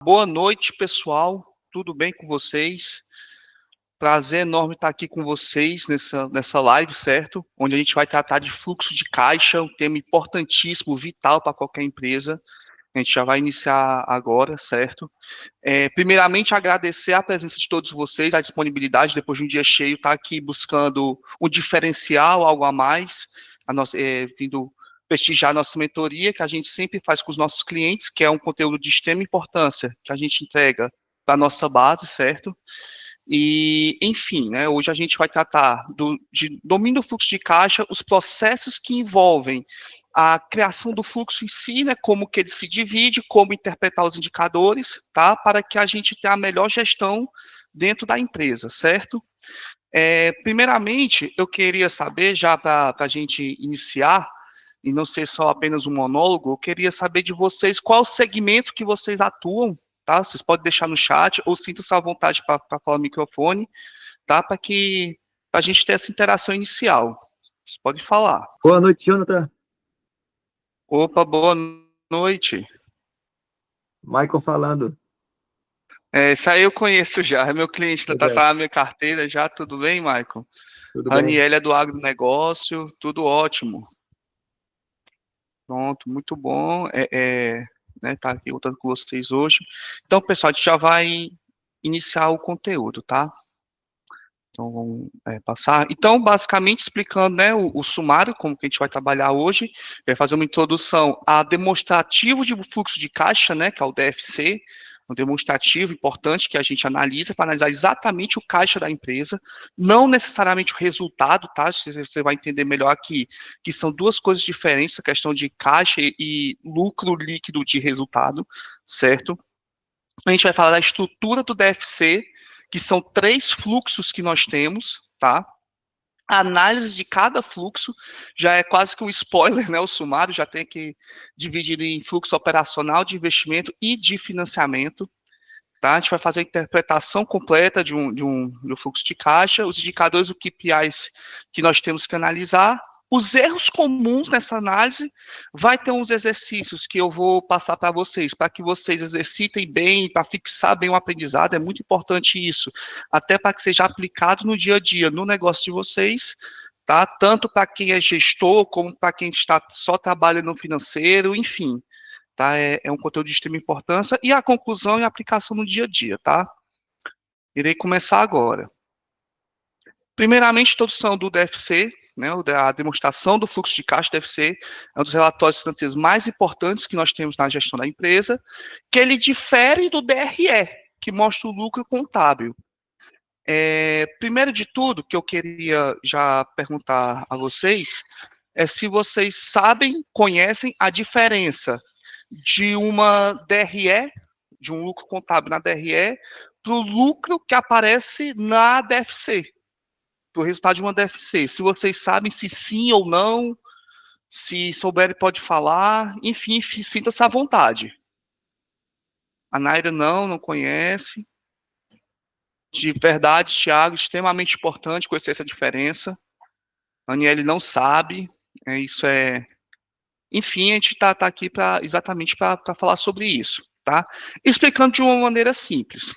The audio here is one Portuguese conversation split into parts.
Boa noite, pessoal. Tudo bem com vocês? Prazer enorme estar aqui com vocês nessa live, certo? Onde a gente vai tratar de fluxo de caixa, um tema importantíssimo, vital para qualquer empresa. A gente já vai iniciar agora, certo? Primeiramente, agradecer a presença de todos vocês, a disponibilidade, depois de um dia cheio, estar aqui buscando um diferencial, algo a mais, vindo prestigiar a nossa mentoria, que a gente sempre faz com os nossos clientes, que é um conteúdo de extrema importância, que a gente entrega para a nossa base, certo? E, enfim, né, hoje a gente vai tratar de domínio do fluxo de caixa, os processos que envolvem a criação do fluxo em si, né, como que ele se divide, como interpretar os indicadores, tá, para que a gente tenha a melhor gestão dentro da empresa, certo? Primeiramente, eu queria saber, já para a gente iniciar, e não ser só apenas um monólogo, eu queria saber de vocês qual segmento que vocês atuam, tá? Vocês podem deixar no chat ou sintam-se à vontade para falar no microfone, tá? Para a gente ter essa interação inicial. Vocês podem falar. Boa noite, Jonathan. Opa, boa noite. Michael falando. Isso aí eu conheço já, é meu cliente, Tudo tá bem? na minha carteira já, tudo bem, Michael? Tudo bem? Raniel é do agronegócio, tudo ótimo. Pronto, muito bom, né, tá aqui voltando com vocês hoje. Então, pessoal, a gente já vai iniciar o conteúdo, tá? Então, vamos passar. Então, basicamente, explicando, né, o sumário, como que a gente vai trabalhar hoje, vai fazer uma introdução a demonstrativo de fluxo de caixa, né, que é o DFC, um demonstrativo importante que a gente analisa para analisar exatamente o caixa da empresa, não necessariamente o resultado, tá? Você vai entender melhor aqui que são duas coisas diferentes, a questão de caixa e lucro líquido de resultado, certo? A gente vai falar da estrutura do DFC, que são 3 fluxos que nós temos, tá? A análise de cada fluxo já é quase que um spoiler, né? O sumário já tem que dividir em fluxo operacional, de investimento e de financiamento. Tá? A gente vai fazer a interpretação completa de um fluxo de caixa, os indicadores, o KPIs que nós temos que analisar, os erros comuns nessa análise, vai ter uns exercícios que eu vou passar para vocês, para que vocês exercitem bem, para fixar bem o aprendizado, é muito importante isso, até para que seja aplicado no dia a dia, no negócio de vocês, tá? Tanto para quem é gestor, como para quem está só trabalhando no financeiro, enfim, tá? É um conteúdo de extrema importância, e a conclusão e a aplicação no dia a dia, tá? Irei começar agora. Primeiramente, introdução do DFC, né, a demonstração do fluxo de caixa do DFC, é um dos relatórios financeiros mais importantes que nós temos na gestão da empresa, que ele difere do DRE, que mostra o lucro contábil. Primeiro de tudo, que eu queria já perguntar a vocês, é se vocês sabem, conhecem a diferença de uma DRE, de um lucro contábil na DRE, para o lucro que aparece na DFC, para o resultado de uma DFC. Se vocês sabem se sim ou não, se souberem pode falar, enfim, sinta-se à vontade. A Naira não conhece. De verdade, Thiago, extremamente importante conhecer essa diferença. A Aniele não sabe, isso é... Enfim, a gente está aqui exatamente para falar sobre isso, tá? Explicando de uma maneira simples.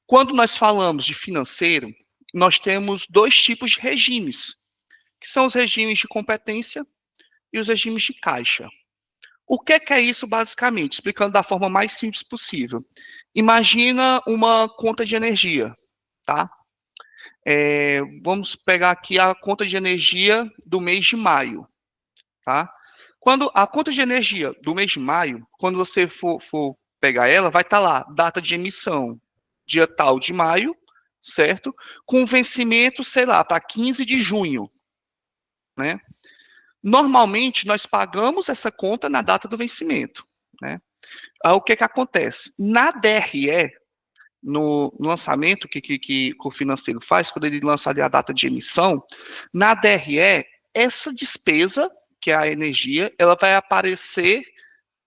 Quando nós falamos de financeiro, nós temos 2 tipos de regimes, que são os regimes de competência e os regimes de caixa. O que é isso, basicamente? Explicando da forma mais simples possível. Imagina uma conta de energia, tá? Vamos pegar aqui a conta de energia do mês de maio, tá? Quando a conta de energia do mês de maio, quando você for pegar ela, vai estar lá, data de emissão, dia tal de maio, certo? Com vencimento, sei lá, para 15 de junho, né? Normalmente, nós pagamos essa conta na data do vencimento, né? Aí, o que acontece? Na DRE, no lançamento que o financeiro faz, quando ele lança ali a data de emissão, na DRE, essa despesa, que é a energia, ela vai aparecer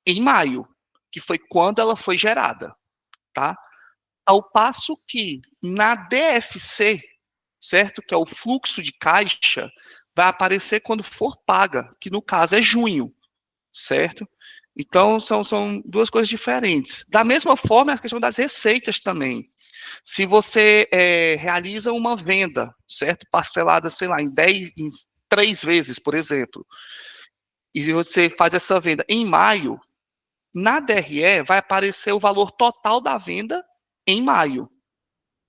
em maio, que foi quando ela foi gerada, tá? Ao passo que na DFC, certo? Que é o fluxo de caixa, vai aparecer quando for paga, que no caso é junho, certo? Então, são duas coisas diferentes. Da mesma forma, a questão das receitas também. Se você realiza uma venda, certo? Parcelada, sei lá, em 3 vezes, por exemplo, e você faz essa venda em maio, na DRE vai aparecer o valor total da venda em maio.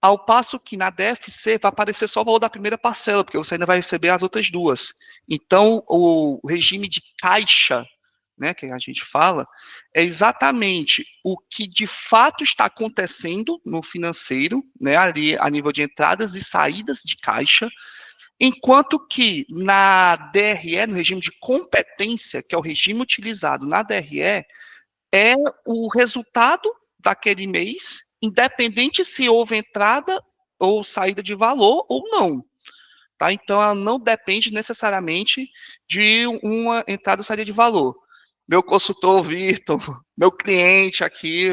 Ao passo que na DFC vai aparecer só o valor da primeira parcela, porque você ainda vai receber as outras duas. Então, o regime de caixa, né, que a gente fala, é exatamente o que de fato está acontecendo no financeiro, né, ali a nível de entradas e saídas de caixa, enquanto que na DRE, no regime de competência, que é o regime utilizado na DRE, é o resultado daquele mês, independente se houve entrada ou saída de valor ou não. Tá? Então, ela não depende necessariamente de uma entrada ou saída de valor. Meu consultor, Virton, meu cliente aqui,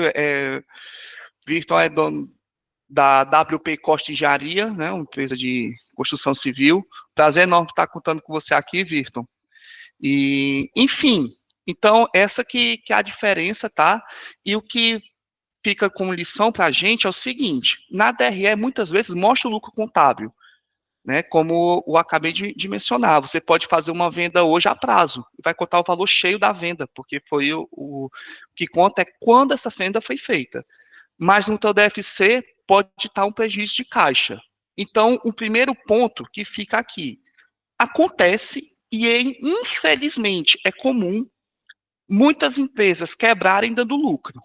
Virton é dono da WP Costa Engenharia, né, uma empresa de construção civil. Prazer enorme estar contando com você aqui, Virton. E, enfim, então essa que é a diferença, tá? E o que fica como lição para a gente é o seguinte: na DRE muitas vezes mostra o lucro contábil, né? Como eu acabei de mencionar, você pode fazer uma venda hoje a prazo e vai contar o valor cheio da venda, porque foi o que conta é quando essa venda foi feita. Mas no teu DFC pode estar um prejuízo de caixa. Então, o primeiro ponto que fica aqui, acontece e infelizmente é comum muitas empresas quebrarem dando lucro,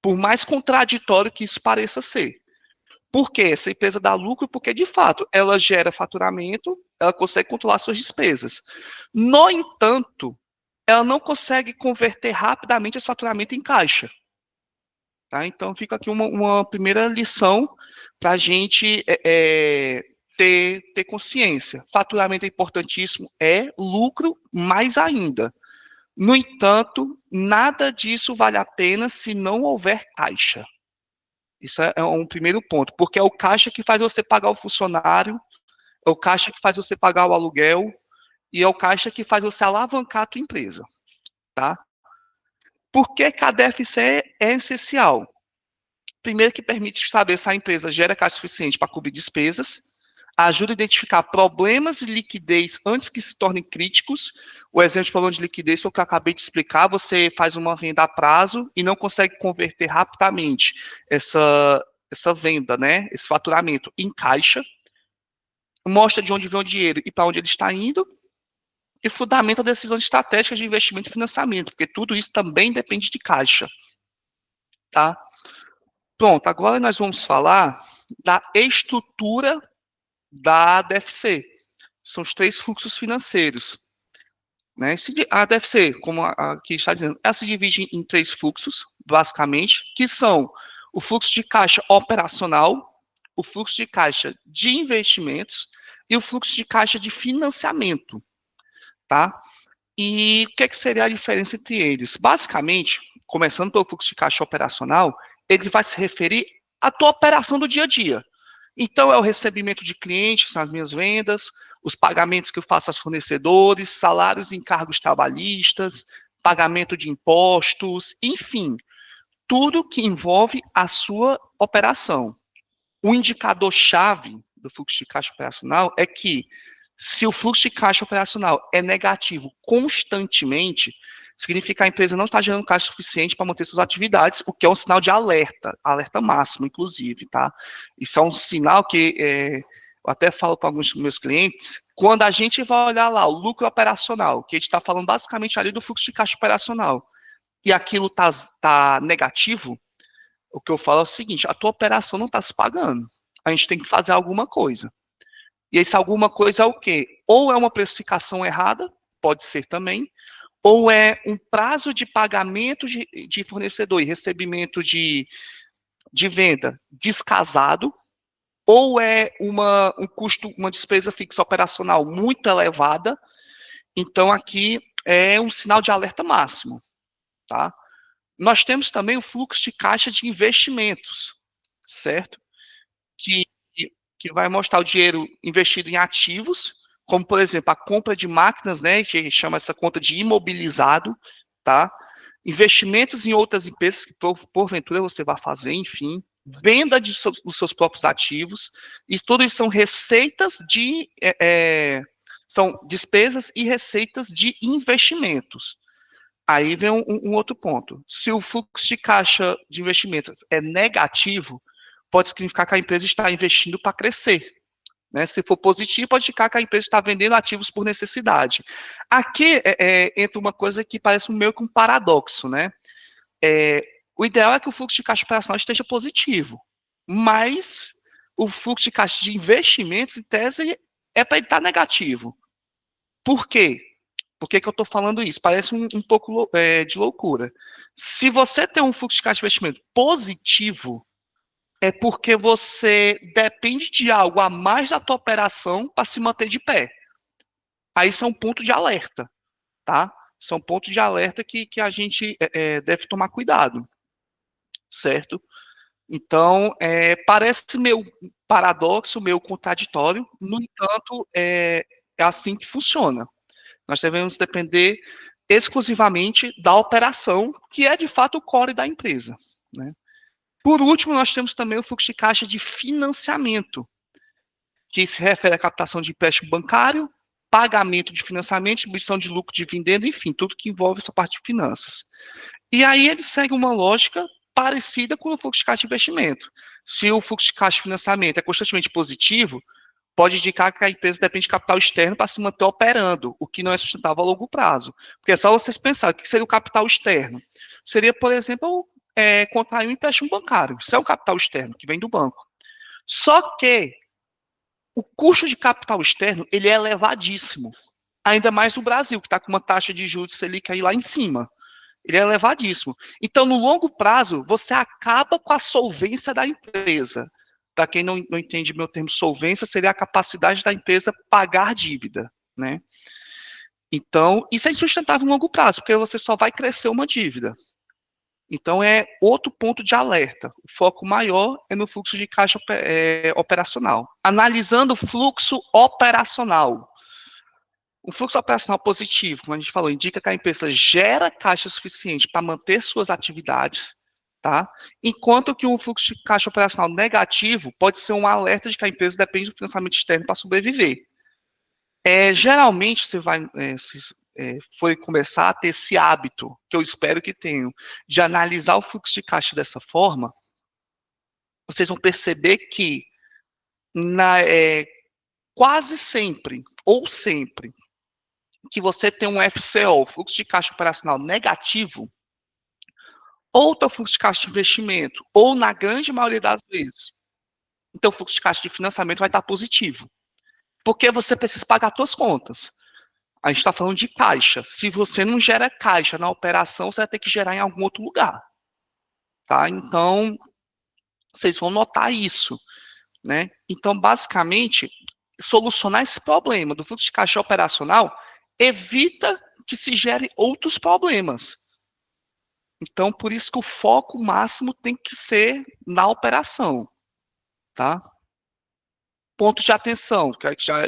por mais contraditório que isso pareça ser. Por quê? Essa empresa dá lucro porque, de fato, ela gera faturamento, ela consegue controlar suas despesas. No entanto, ela não consegue converter rapidamente esse faturamento em caixa. Tá? Então, fica aqui uma primeira lição para a gente ter consciência. Faturamento é importantíssimo, lucro mais ainda. No entanto, nada disso vale a pena se não houver caixa. Isso é um primeiro ponto, porque é o caixa que faz você pagar o funcionário, é o caixa que faz você pagar o aluguel, e é o caixa que faz você alavancar a tua empresa, tá? Por que a DFC é essencial? Primeiro que permite saber se a empresa gera caixa suficiente para cobrir despesas, ajuda a identificar problemas de liquidez antes que se tornem críticos. O exemplo de problema de liquidez foi o que eu acabei de explicar, você faz uma venda a prazo e não consegue converter rapidamente essa venda, né, esse faturamento em caixa, mostra de onde vem o dinheiro e para onde ele está indo, e fundamenta decisões estratégicas de investimento e financiamento, porque tudo isso também depende de caixa, tá? Pronto, agora nós vamos falar da estrutura da DFC. São os 3 fluxos financeiros. Né? A DFC, como aqui está dizendo, ela se divide em 3 fluxos, basicamente, que são o fluxo de caixa operacional, o fluxo de caixa de investimentos e o fluxo de caixa de financiamento. Tá? E o que seria a diferença entre eles? Basicamente, começando pelo fluxo de caixa operacional, ele vai se referir à tua operação do dia a dia. Então, é o recebimento de clientes nas minhas vendas, os pagamentos que eu faço aos fornecedores, salários e encargos trabalhistas, pagamento de impostos, enfim, tudo que envolve a sua operação. O indicador-chave do fluxo de caixa operacional é que, se o fluxo de caixa operacional é negativo constantemente, significa que a empresa não está gerando caixa suficiente para manter suas atividades, o que é um sinal de alerta máximo, inclusive, tá? Isso é um sinal que eu até falo para alguns dos meus clientes, quando a gente vai olhar lá o lucro operacional, que a gente está falando basicamente ali do fluxo de caixa operacional, e aquilo está negativo, o que eu falo é o seguinte, a tua operação não está se pagando, a gente tem que fazer alguma coisa. E esse alguma coisa é o quê? Ou é uma precificação errada, pode ser também, ou é um prazo de pagamento de fornecedor e recebimento de venda descasado, ou é um custo, uma despesa fixa operacional muito elevada. Então, aqui é um sinal de alerta máximo. Tá? Nós temos também o fluxo de caixa de investimentos, certo? Que vai mostrar o dinheiro investido em ativos, como, por exemplo, a compra de máquinas, né, que chama essa conta de imobilizado, tá? investimentos em outras empresas que porventura você vai fazer, enfim, venda dos seus próprios ativos, e tudo isso são receitas são despesas e receitas de investimentos. Aí vem um outro ponto. Se o fluxo de caixa de investimentos é negativo, pode significar que a empresa está investindo para crescer. Né? Se for positivo, pode indicar que a empresa está vendendo ativos por necessidade. Aqui entra uma coisa que parece meio que um paradoxo. Né? O ideal é que o fluxo de caixa operacional esteja positivo, mas o fluxo de caixa de investimentos, em tese, é para ele estar negativo. Por quê? Por que eu estou falando isso? Parece um pouco de loucura. Se você tem um fluxo de caixa de investimento positivo, é porque você depende de algo a mais da tua operação para se manter de pé. Aí isso é um ponto de alerta, tá? São pontos de alerta que a gente deve tomar cuidado, certo? Então, parece meio paradoxo, meio contraditório, no entanto, é assim que funciona. Nós devemos depender exclusivamente da operação, que é de fato o core da empresa. Né? Por último, nós temos também o fluxo de caixa de financiamento, que se refere à captação de empréstimo bancário, pagamento de financiamento, distribuição de lucro, dividendo, enfim, tudo que envolve essa parte de finanças. E aí ele segue uma lógica parecida com o fluxo de caixa de investimento. Se o fluxo de caixa de financiamento é constantemente positivo, pode indicar que a empresa depende de capital externo para se manter operando, o que não é sustentável a longo prazo. Porque é só vocês pensarem, o que seria o capital externo? Seria, por exemplo, contrair um empréstimo bancário. Isso é o capital externo, que vem do banco. Só que o custo de capital externo, ele é elevadíssimo. Ainda mais no Brasil, que está com uma taxa de juros Selic aí lá em cima. Ele é elevadíssimo. Então, no longo prazo, você acaba com a solvência da empresa. Para quem não entende meu termo solvência, seria a capacidade da empresa pagar dívida, né? Então, isso é insustentável no longo prazo, porque você só vai crescer uma dívida. Então, é outro ponto de alerta. O foco maior é no fluxo de caixa operacional. Analisando o fluxo operacional. O fluxo operacional positivo, como a gente falou, indica que a empresa gera caixa suficiente para manter suas atividades, tá? Enquanto que um fluxo de caixa operacional negativo pode ser um alerta de que a empresa depende do financiamento externo para sobreviver. Geralmente, você vai, foi começar a ter esse hábito, que eu espero que tenham, de analisar o fluxo de caixa dessa forma, vocês vão perceber que quase sempre, ou sempre, que você tem um FCO, fluxo de caixa operacional negativo, ou teu fluxo de caixa de investimento, ou na grande maioria das vezes, então o fluxo de caixa de financiamento vai estar positivo. Porque você precisa pagar suas contas. A gente está falando de caixa. Se você não gera caixa na operação, você vai ter que gerar em algum outro lugar. Tá? Então, vocês vão notar isso. Né? Então, basicamente, solucionar esse problema do fluxo de caixa operacional evita que se gere outros problemas. Então, por isso que o foco máximo tem que ser na operação. Tá? Ponto de atenção,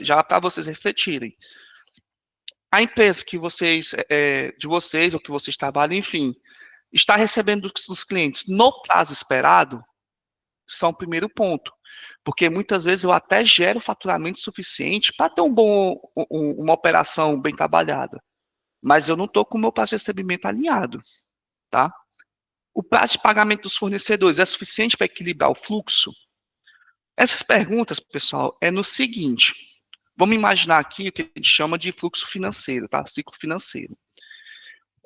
já para vocês refletirem. A empresa que vocês, de vocês, ou que vocês trabalham, enfim, está recebendo dos clientes no prazo esperado, isso é um primeiro ponto. Porque muitas vezes eu até gero faturamento suficiente para ter uma operação bem trabalhada. Mas eu não estou com o meu prazo de recebimento alinhado. Tá? O prazo de pagamento dos fornecedores é suficiente para equilibrar o fluxo? Essas perguntas, pessoal, é no seguinte. Vamos imaginar aqui o que a gente chama de fluxo financeiro, tá? Ciclo financeiro.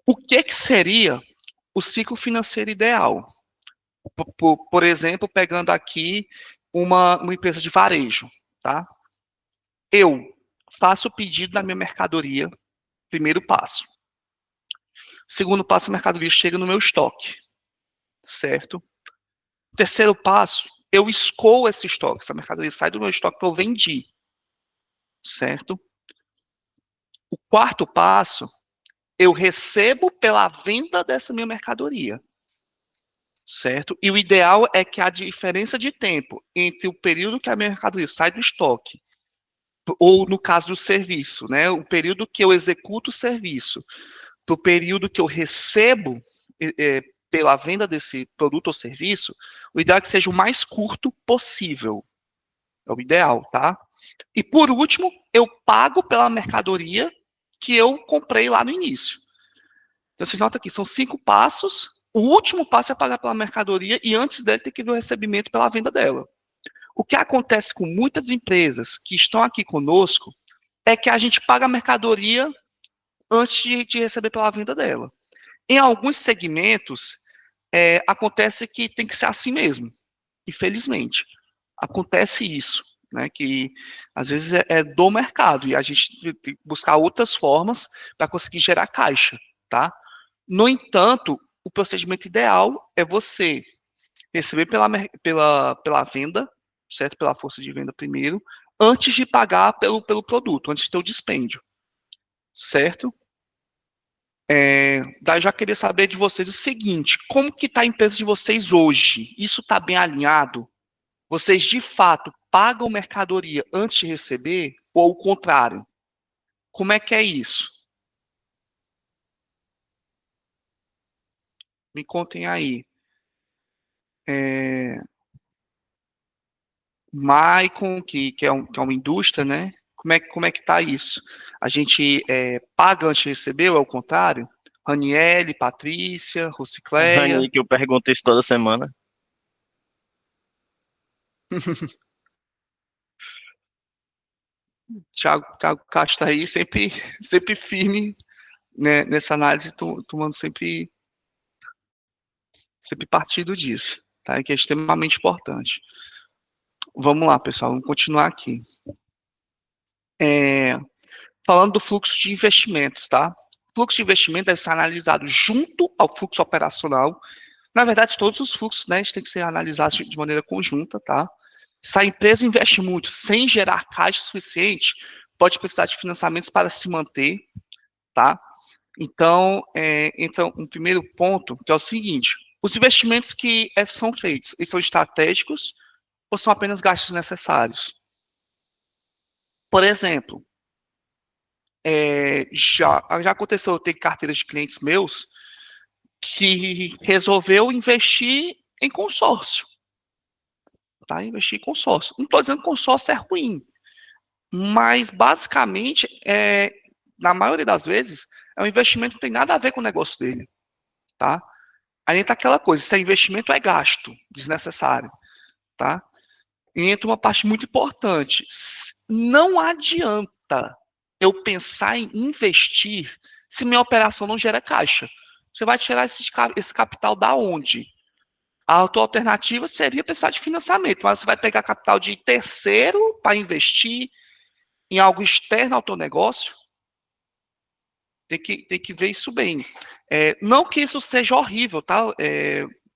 O que seria o ciclo financeiro ideal? Por exemplo, pegando aqui uma empresa de varejo, tá? Eu faço o pedido da minha mercadoria, primeiro passo. Segundo passo, a mercadoria chega no meu estoque, certo? Terceiro passo, eu escoo esse estoque, essa mercadoria sai do meu estoque que eu vendi, certo? O quarto passo, eu recebo pela venda dessa minha mercadoria, certo? E o ideal é que a diferença de tempo entre o período que a mercadoria sai do estoque, ou no caso do serviço, né, o período que eu executo o serviço, para o período que eu recebo pela venda desse produto ou serviço, o ideal é que seja o mais curto possível. É o ideal, tá? E por último, eu pago pela mercadoria que eu comprei lá no início. Então, você nota aqui, são 5 passos. O último passo é pagar pela mercadoria e antes dele tem que ver o recebimento pela venda dela. O que acontece com muitas empresas que estão aqui conosco é que a gente paga a mercadoria antes de receber pela venda dela. Em alguns segmentos, acontece que tem que ser assim mesmo. Infelizmente, acontece isso, né? Que às vezes é do mercado e a gente tem que buscar outras formas para conseguir gerar caixa, tá? No entanto, o procedimento ideal é você receber pela venda, certo? Pela força de venda primeiro, antes de pagar pelo produto, antes de ter o dispêndio, certo? Daí eu já queria saber de vocês o seguinte, como que está a empresa de vocês hoje? Isso está bem alinhado? Vocês, de fato, pagam mercadoria antes de receber ou o contrário? Como é que é isso? Me contem aí. Maicon, que é uma indústria, né? Como é que tá isso? A gente paga antes de receber ou é o contrário? Raniele, Patrícia, Rocicleia, Rani, que eu pergunto isso toda semana. Thiago Castro tá aí, sempre firme, né, nessa análise, tomando sempre partido disso, tá? Que é extremamente importante. Vamos lá, pessoal, vamos continuar aqui. Falando do fluxo de investimentos, tá? O fluxo de investimento deve ser analisado junto ao fluxo operacional. Na verdade, todos os fluxos, né, têm que ser analisados de maneira conjunta, tá? Se a empresa investe muito sem gerar caixa suficiente, pode precisar de financiamentos para se manter, tá? Então, entra um primeiro ponto, que é o seguinte: os investimentos que são feitos, eles são estratégicos ou são apenas gastos necessários? Por exemplo, já aconteceu eu ter carteiras de clientes meus que resolveu investir em consórcio, tá? Investir em consórcio. Não estou dizendo que consórcio é ruim, mas basicamente, na maioria das vezes, é um investimento que não tem nada a ver com o negócio dele, tá? Aí entra aquela coisa, se é investimento é gasto desnecessário, tá? E entra uma parte muito importante. Não adianta eu pensar em investir se minha operação não gera caixa. Você vai tirar esse capital da onde? A tua alternativa seria pensar de financiamento, mas você vai pegar capital de terceiro para investir em algo externo ao teu negócio? Tem que ver isso bem. Não que isso seja horrível, tá?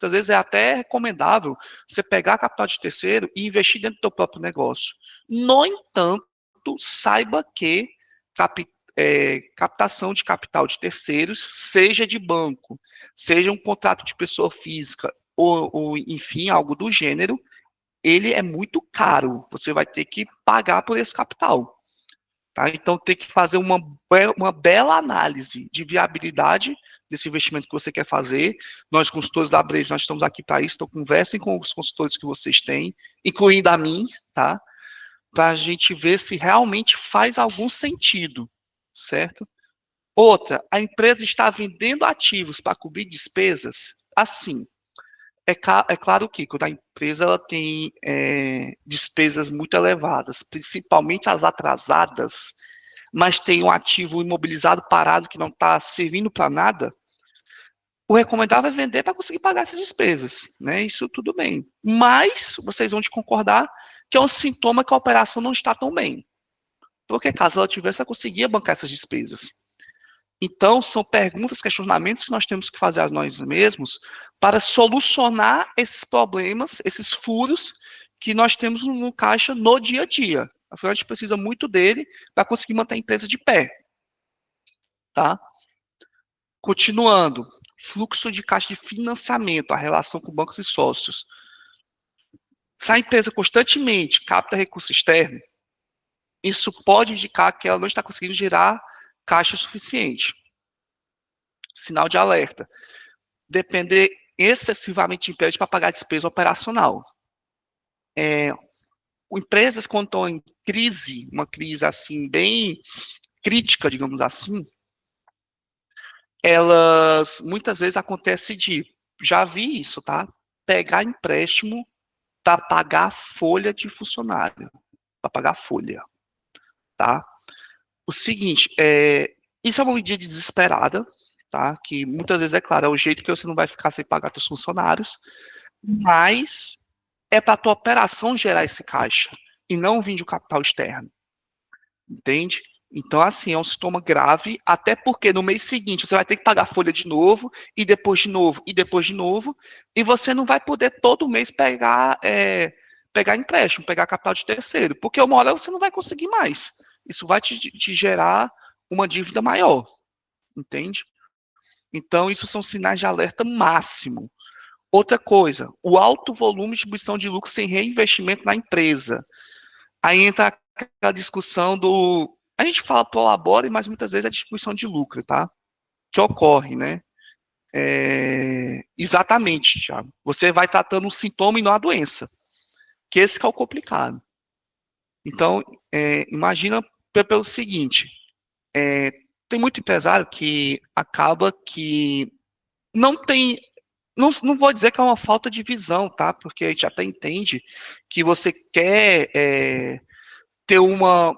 Muitas vezes é até recomendável você pegar capital de terceiro e investir dentro do teu próprio negócio. No entanto, saiba que captação de capital de terceiros, seja de banco, seja um contrato de pessoa física, ou enfim, algo do gênero, ele é muito caro. Você vai ter que pagar por esse capital. Tá? Então, tem que fazer uma bela análise de viabilidade desse investimento que você quer fazer. Nós, consultores da Brejo, nós estamos aqui para isso, então conversem com os consultores que vocês têm, incluindo a mim, tá? Para a gente ver se realmente faz algum sentido, certo? Outra, a empresa está vendendo ativos para cobrir despesas? Assim, é claro que quando a empresa ela tem despesas muito elevadas, principalmente as atrasadas, mas tem um ativo imobilizado parado que não está servindo para nada, o recomendável é vender para conseguir pagar essas despesas, né? Isso tudo bem. Mas vocês vão concordar que é um sintoma que a operação não está tão bem. Porque caso ela tivesse, ela conseguia bancar essas despesas. Então, são perguntas, questionamentos que nós temos que fazer a nós mesmos para solucionar esses problemas, esses furos que nós temos no caixa no dia a dia. Afinal, a gente precisa muito dele para conseguir manter a empresa de pé. Tá? Continuando, fluxo de caixa de financiamento, a relação com bancos e sócios. Se a empresa constantemente capta recurso externo, isso pode indicar que ela não está conseguindo gerar caixa suficiente. Sinal de alerta. depender excessivamente de empréstimo para pagar despesa operacional. Empresas, quando estão em crise, uma crise assim, bem crítica, digamos assim, elas, muitas vezes acontece já vi isso, tá? Pegar empréstimo para pagar folha de funcionário, para pagar folha, tá? O seguinte, isso é uma medida desesperada, tá? Que muitas vezes, é claro, é o jeito que você não vai ficar sem pagar seus funcionários, mas é para a tua operação gerar esse caixa e não vir de um capital externo, entende? Então, assim, é um sintoma grave, até porque no mês seguinte você vai ter que pagar folha de novo, e depois de novo, e depois de novo, e você não vai poder todo mês pegar empréstimo, pegar capital de terceiro, porque uma hora você não vai conseguir mais. Isso vai te gerar uma dívida maior, entende? Então, isso são sinais de alerta máximo. Outra coisa, o alto volume de distribuição de lucro sem reinvestimento na empresa. Aí entra aquela discussão do... A gente fala prolabore, mas muitas vezes é distribuição de lucro, tá? Que ocorre, né? Exatamente, Thiago. Você vai tratando um sintoma e não a doença. Que esse que é o complicado. Então, imagina pelo seguinte, tem muito empresário que acaba que não tem... Não vou dizer que é uma falta de visão, tá? Porque a gente até entende que você quer ter uma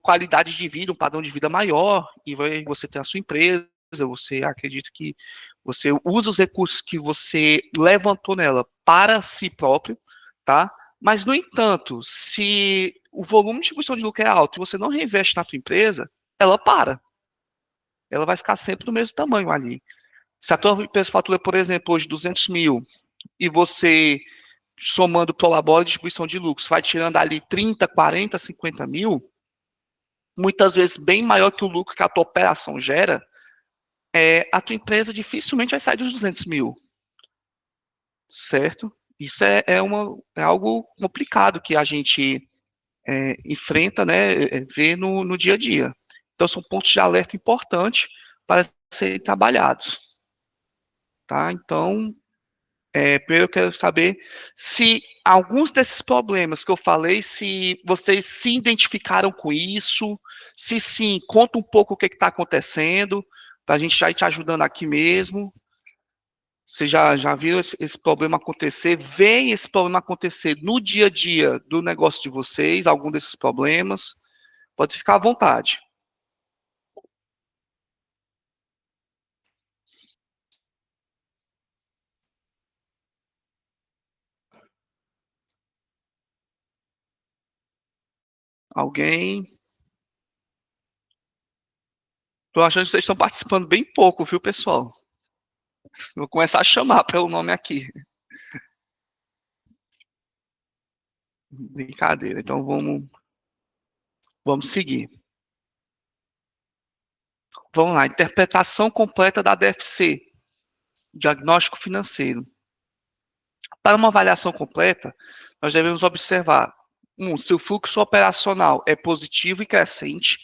qualidade de vida, um padrão de vida maior, e você tem a sua empresa, você acredita que você usa os recursos que você levantou nela para si próprio, tá? Mas, no entanto, se o volume de distribuição de lucro é alto e você não reinveste na tua empresa, ela para. Ela vai ficar sempre do mesmo tamanho ali. Se a tua empresa fatura, por exemplo, hoje 200 mil, e você, somando prolabore e distribuição de lucros, vai tirando ali 30, 40, 50 mil, muitas vezes bem maior que o lucro que a tua operação gera, a tua empresa dificilmente vai sair dos 200 mil, certo? Isso é algo complicado que a gente enfrenta, né, vê no dia a dia. Então, são pontos de alerta importantes para serem trabalhados. Tá? Então, primeiro eu quero saber se alguns desses problemas que eu falei, se vocês se identificaram com isso, se sim, conta um pouco o que está acontecendo, para a gente já ir te ajudando aqui mesmo. Você já viu esse problema acontecer? Vem esse problema acontecer no dia a dia do negócio de vocês, algum desses problemas? Pode ficar à vontade. Alguém? Tô achando que vocês estão participando bem pouco, viu, pessoal? Vou começar a chamar pelo nome aqui. Brincadeira. Então vamos seguir. Vamos lá. Interpretação completa da DFC, diagnóstico financeiro. Para uma avaliação completa, nós devemos observar, se o fluxo operacional é positivo e crescente,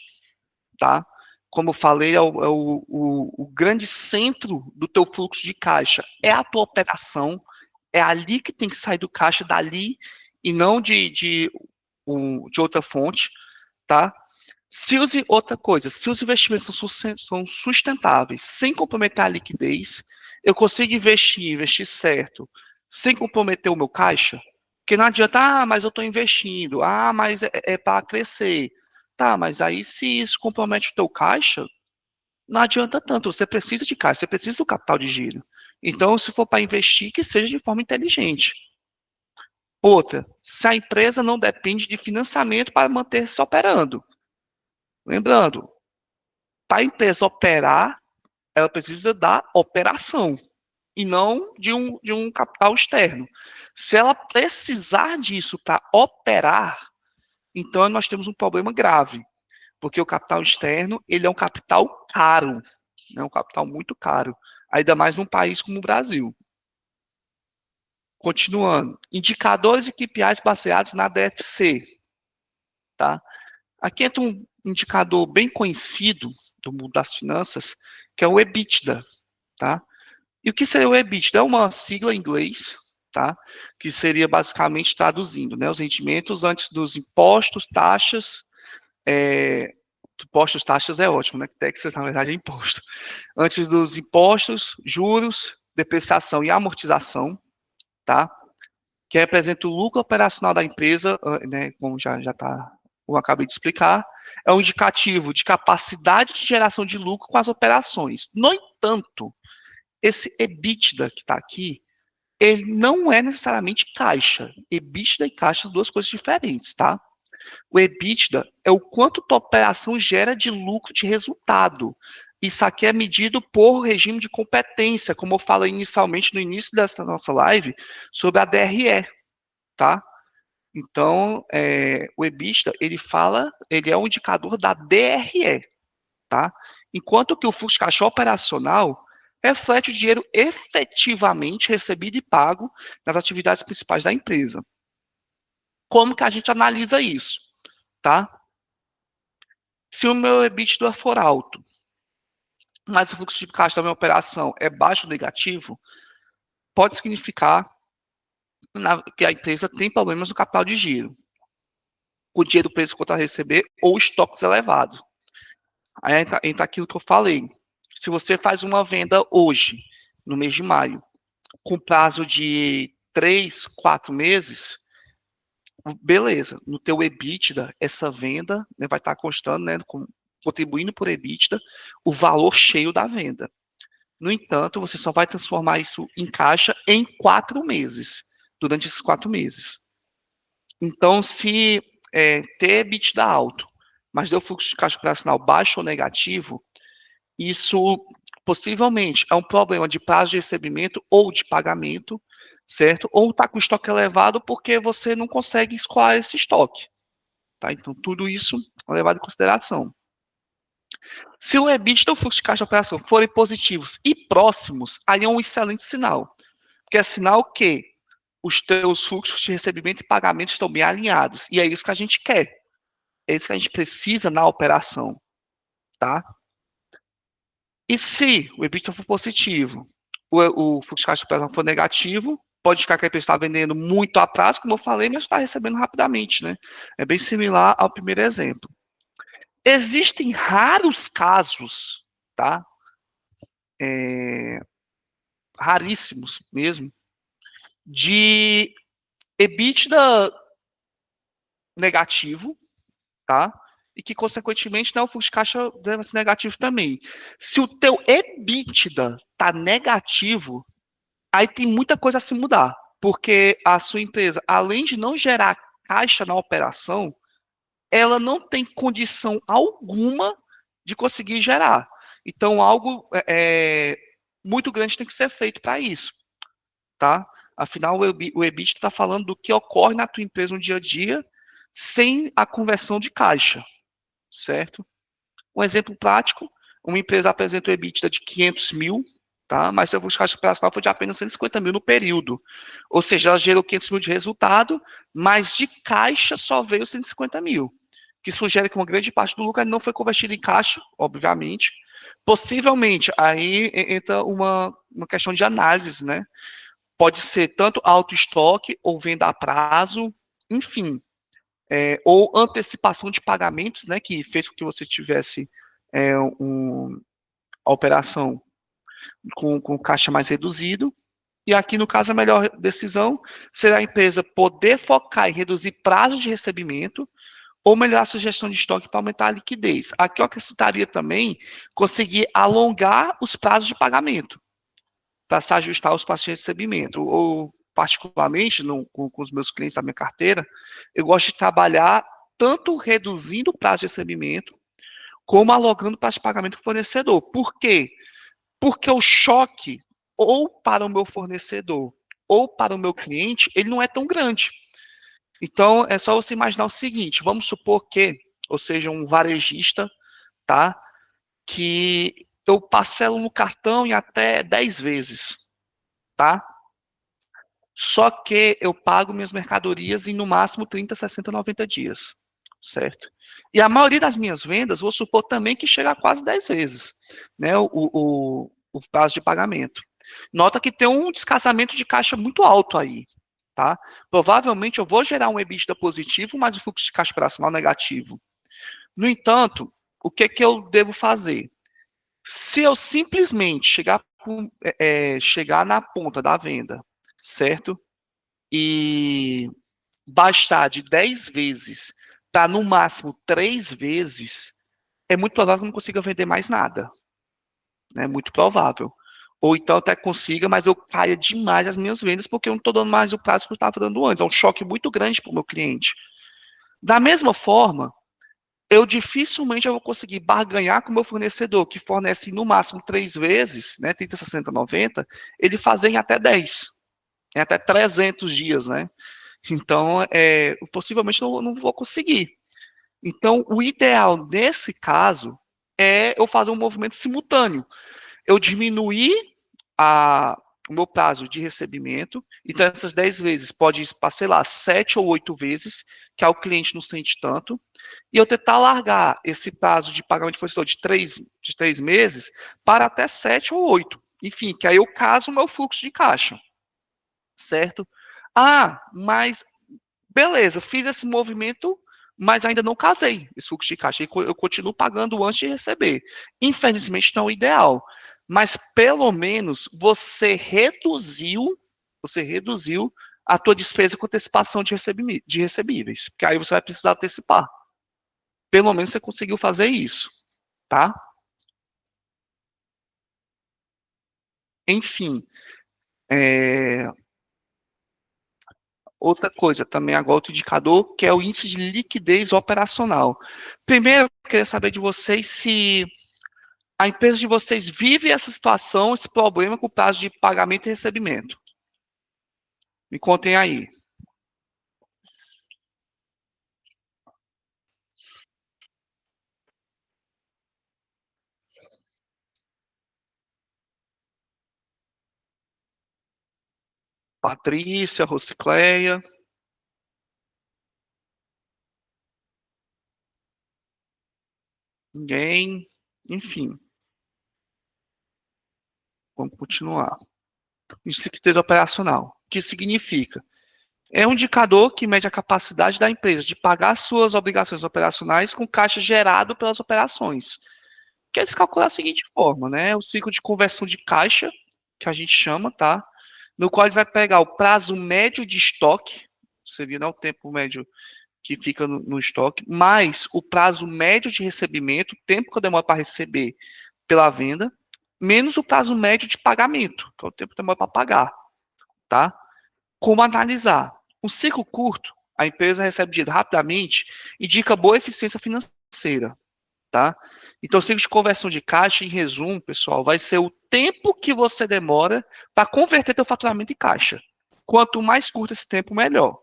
tá? Como eu falei, o grande centro do teu fluxo de caixa é a tua operação, é ali que tem que sair do caixa, dali, e não de outra fonte, tá? Outra coisa, se os investimentos são sustentáveis, sem comprometer a liquidez, eu consigo investir certo, sem comprometer o meu caixa, porque não adianta, mas eu estou investindo, mas é para crescer. Tá, mas aí se isso compromete o teu caixa, não adianta tanto, você precisa de caixa, você precisa do capital de giro. Então, se for para investir, que seja de forma inteligente. Outra, se a empresa não depende de financiamento para manter-se operando. Lembrando, para a empresa operar, ela precisa da operação e não de um capital externo. Se ela precisar disso para operar, então nós temos um problema grave, porque o capital externo ele é um capital caro, é um capital muito caro, ainda mais num país como o Brasil. Continuando, indicadores e KPIs baseados na DFC, tá? Aqui entra um indicador bem conhecido do mundo das finanças, que é o EBITDA, tá? E o que seria o EBITDA? É uma sigla em inglês, tá? Que seria basicamente traduzindo, né? Os rendimentos antes dos impostos, taxas, impostos, taxas é ótimo, né? Taxas, na verdade, é imposto. Antes dos impostos, juros, depreciação e amortização, tá? Que representa o lucro operacional da empresa, né? Como eu acabei de explicar, é um indicativo de capacidade de geração de lucro com as operações. No entanto, esse EBITDA que está aqui, ele não é necessariamente caixa. EBITDA e caixa são duas coisas diferentes, tá? O EBITDA é o quanto tua operação gera de lucro de resultado. Isso aqui é medido por regime de competência, como eu falei inicialmente no início dessa nossa live, sobre a DRE, tá? Então, o EBITDA, ele é um indicador da DRE, tá? Enquanto que o fluxo de caixa operacional reflete o dinheiro efetivamente recebido e pago nas atividades principais da empresa. Como que a gente analisa isso, tá? Se o meu EBITDA for alto, mas o fluxo de caixa da minha operação é baixo ou negativo, pode significar que a empresa tem problemas no capital de giro, o dinheiro preso contra receber ou estoques elevados. Aí entra aquilo que eu falei. Se você faz uma venda hoje, no mês de maio, com prazo de 3, 4 meses, beleza, no teu EBITDA, essa venda, né, vai estar constando, né, contribuindo por EBITDA, o valor cheio da venda. No entanto, você só vai transformar isso em caixa em 4 meses, durante esses 4 meses. Então, se ter EBITDA alto, mas deu fluxo de caixa operacional baixo ou negativo, isso possivelmente é um problema de prazo de recebimento ou de pagamento, certo? Ou está com estoque elevado porque você não consegue escoar esse estoque. Tá? Então, tudo isso é levado em consideração. Se o EBITDA e o fluxo de caixa de operação forem positivos e próximos, aí é um excelente sinal. Porque é sinal que os teus fluxos de recebimento e pagamento estão bem alinhados. E é isso que a gente quer. É isso que a gente precisa na operação. Tá? E se o EBITDA for positivo, o fluxo de caixa de operação for negativo, pode ficar que a empresa está vendendo muito a prazo, como eu falei, mas está recebendo rapidamente. Né? É bem similar ao primeiro exemplo. Existem raros casos, tá? Raríssimos mesmo, de EBITDA negativo, tá? E que, consequentemente, o fluxo de caixa deve ser negativo também. Se o teu EBITDA tá negativo, aí tem muita coisa a se mudar, porque a sua empresa, além de não gerar caixa na operação, ela não tem condição alguma de conseguir gerar. Então, algo muito grande tem que ser feito para isso, tá? Afinal, o EBITDA está falando do que ocorre na tua empresa no dia a dia sem a conversão de caixa, certo? Um exemplo prático, uma empresa apresenta o EBITDA de 500 mil, tá? Mas seu fluxo de caixa operacional foi de apenas 150 mil no período. Ou seja, ela gerou 500 mil de resultado, mas de caixa só veio 150 mil. Que sugere que uma grande parte do lucro não foi convertido em caixa, obviamente. Possivelmente, aí entra uma questão de análise, né? Pode ser tanto alto estoque ou venda a prazo, enfim, ou antecipação de pagamentos, né, que fez com que você tivesse a operação com caixa mais reduzido. E aqui, no caso, a melhor decisão será a empresa poder focar em reduzir prazos de recebimento ou melhorar a sugestão de estoque para aumentar a liquidez. Aqui eu acrescentaria também conseguir alongar os prazos de pagamento para se ajustar aos prazos de recebimento. Ou, particularmente, com os meus clientes da minha carteira, eu gosto de trabalhar tanto reduzindo o prazo de recebimento, como alongando o prazo de pagamento do fornecedor. Por quê? Porque o choque, ou para o meu fornecedor, ou para o meu cliente, ele não é tão grande. Então, é só você imaginar o seguinte, vamos supor que, ou seja, um varejista, tá? Que eu parcelo no cartão em até 10 vezes, tá? Só que eu pago minhas mercadorias em no máximo 30, 60, 90 dias, certo? E a maioria das minhas vendas, vou supor também que chega a quase 10 vezes, né, o prazo de pagamento. Nota que tem um descasamento de caixa muito alto aí, tá? Provavelmente eu vou gerar um EBITDA positivo, mas o fluxo de caixa operacional negativo. No entanto, o que eu devo fazer? Se eu simplesmente chegar na ponta da venda, certo? E bastar de 10 vezes para no máximo 3 vezes, é muito provável que eu não consiga vender mais nada. É muito provável. Ou então até consiga, mas eu caia demais as minhas vendas porque eu não estou dando mais o prazo que eu estava dando antes. É um choque muito grande para o meu cliente. Da mesma forma, eu dificilmente vou conseguir barganhar com o meu fornecedor, que fornece no máximo 3 vezes, né, 30, 60, 90, ele fazer em até 10, em até 300 dias, né? Então, possivelmente não vou conseguir. Então, o ideal nesse caso é eu fazer um movimento simultâneo. Eu diminuir o meu prazo de recebimento, então essas 10 vezes pode ir para, sei lá, 7 ou 8 vezes, que aí o cliente não sente tanto, e eu tentar largar esse prazo de pagamento de fornecedor de 3 meses para até 7 ou 8. Enfim, que aí eu caso o meu fluxo de caixa, certo? Ah, mas beleza, fiz esse movimento, mas ainda não casei esse fluxo de caixa. Eu continuo pagando antes de receber. Infelizmente não é o ideal. Mas pelo menos você reduziu a tua despesa com antecipação de recebíveis. Porque aí você vai precisar antecipar. Pelo menos você conseguiu fazer isso, tá? Enfim, outra coisa também agora outro indicador, que é o índice de liquidez operacional. Primeiro, eu queria saber de vocês se a empresa de vocês vive essa situação, esse problema com o prazo de pagamento e recebimento. Me contem aí. Patrícia, Rosicléia. Ninguém. Enfim. Vamos continuar. Liquidez operacional. O que significa? É um indicador que mede a capacidade da empresa de pagar suas obrigações operacionais com caixa gerado pelas operações. Que eles calculam da seguinte forma, né? O ciclo de conversão de caixa, que a gente chama, tá? No qual ele vai pegar o prazo médio de estoque, seria, né, o tempo médio que fica no estoque, mais o prazo médio de recebimento, o tempo que eu demoro para receber pela venda, menos o prazo médio de pagamento, que é o tempo que demora para pagar, tá? Como analisar? Um ciclo curto, a empresa recebe dinheiro rapidamente, indica boa eficiência financeira, tá? Então, o ciclo de conversão de caixa, em resumo, pessoal, vai ser o tempo que você demora para converter teu faturamento em caixa. Quanto mais curto esse tempo, melhor.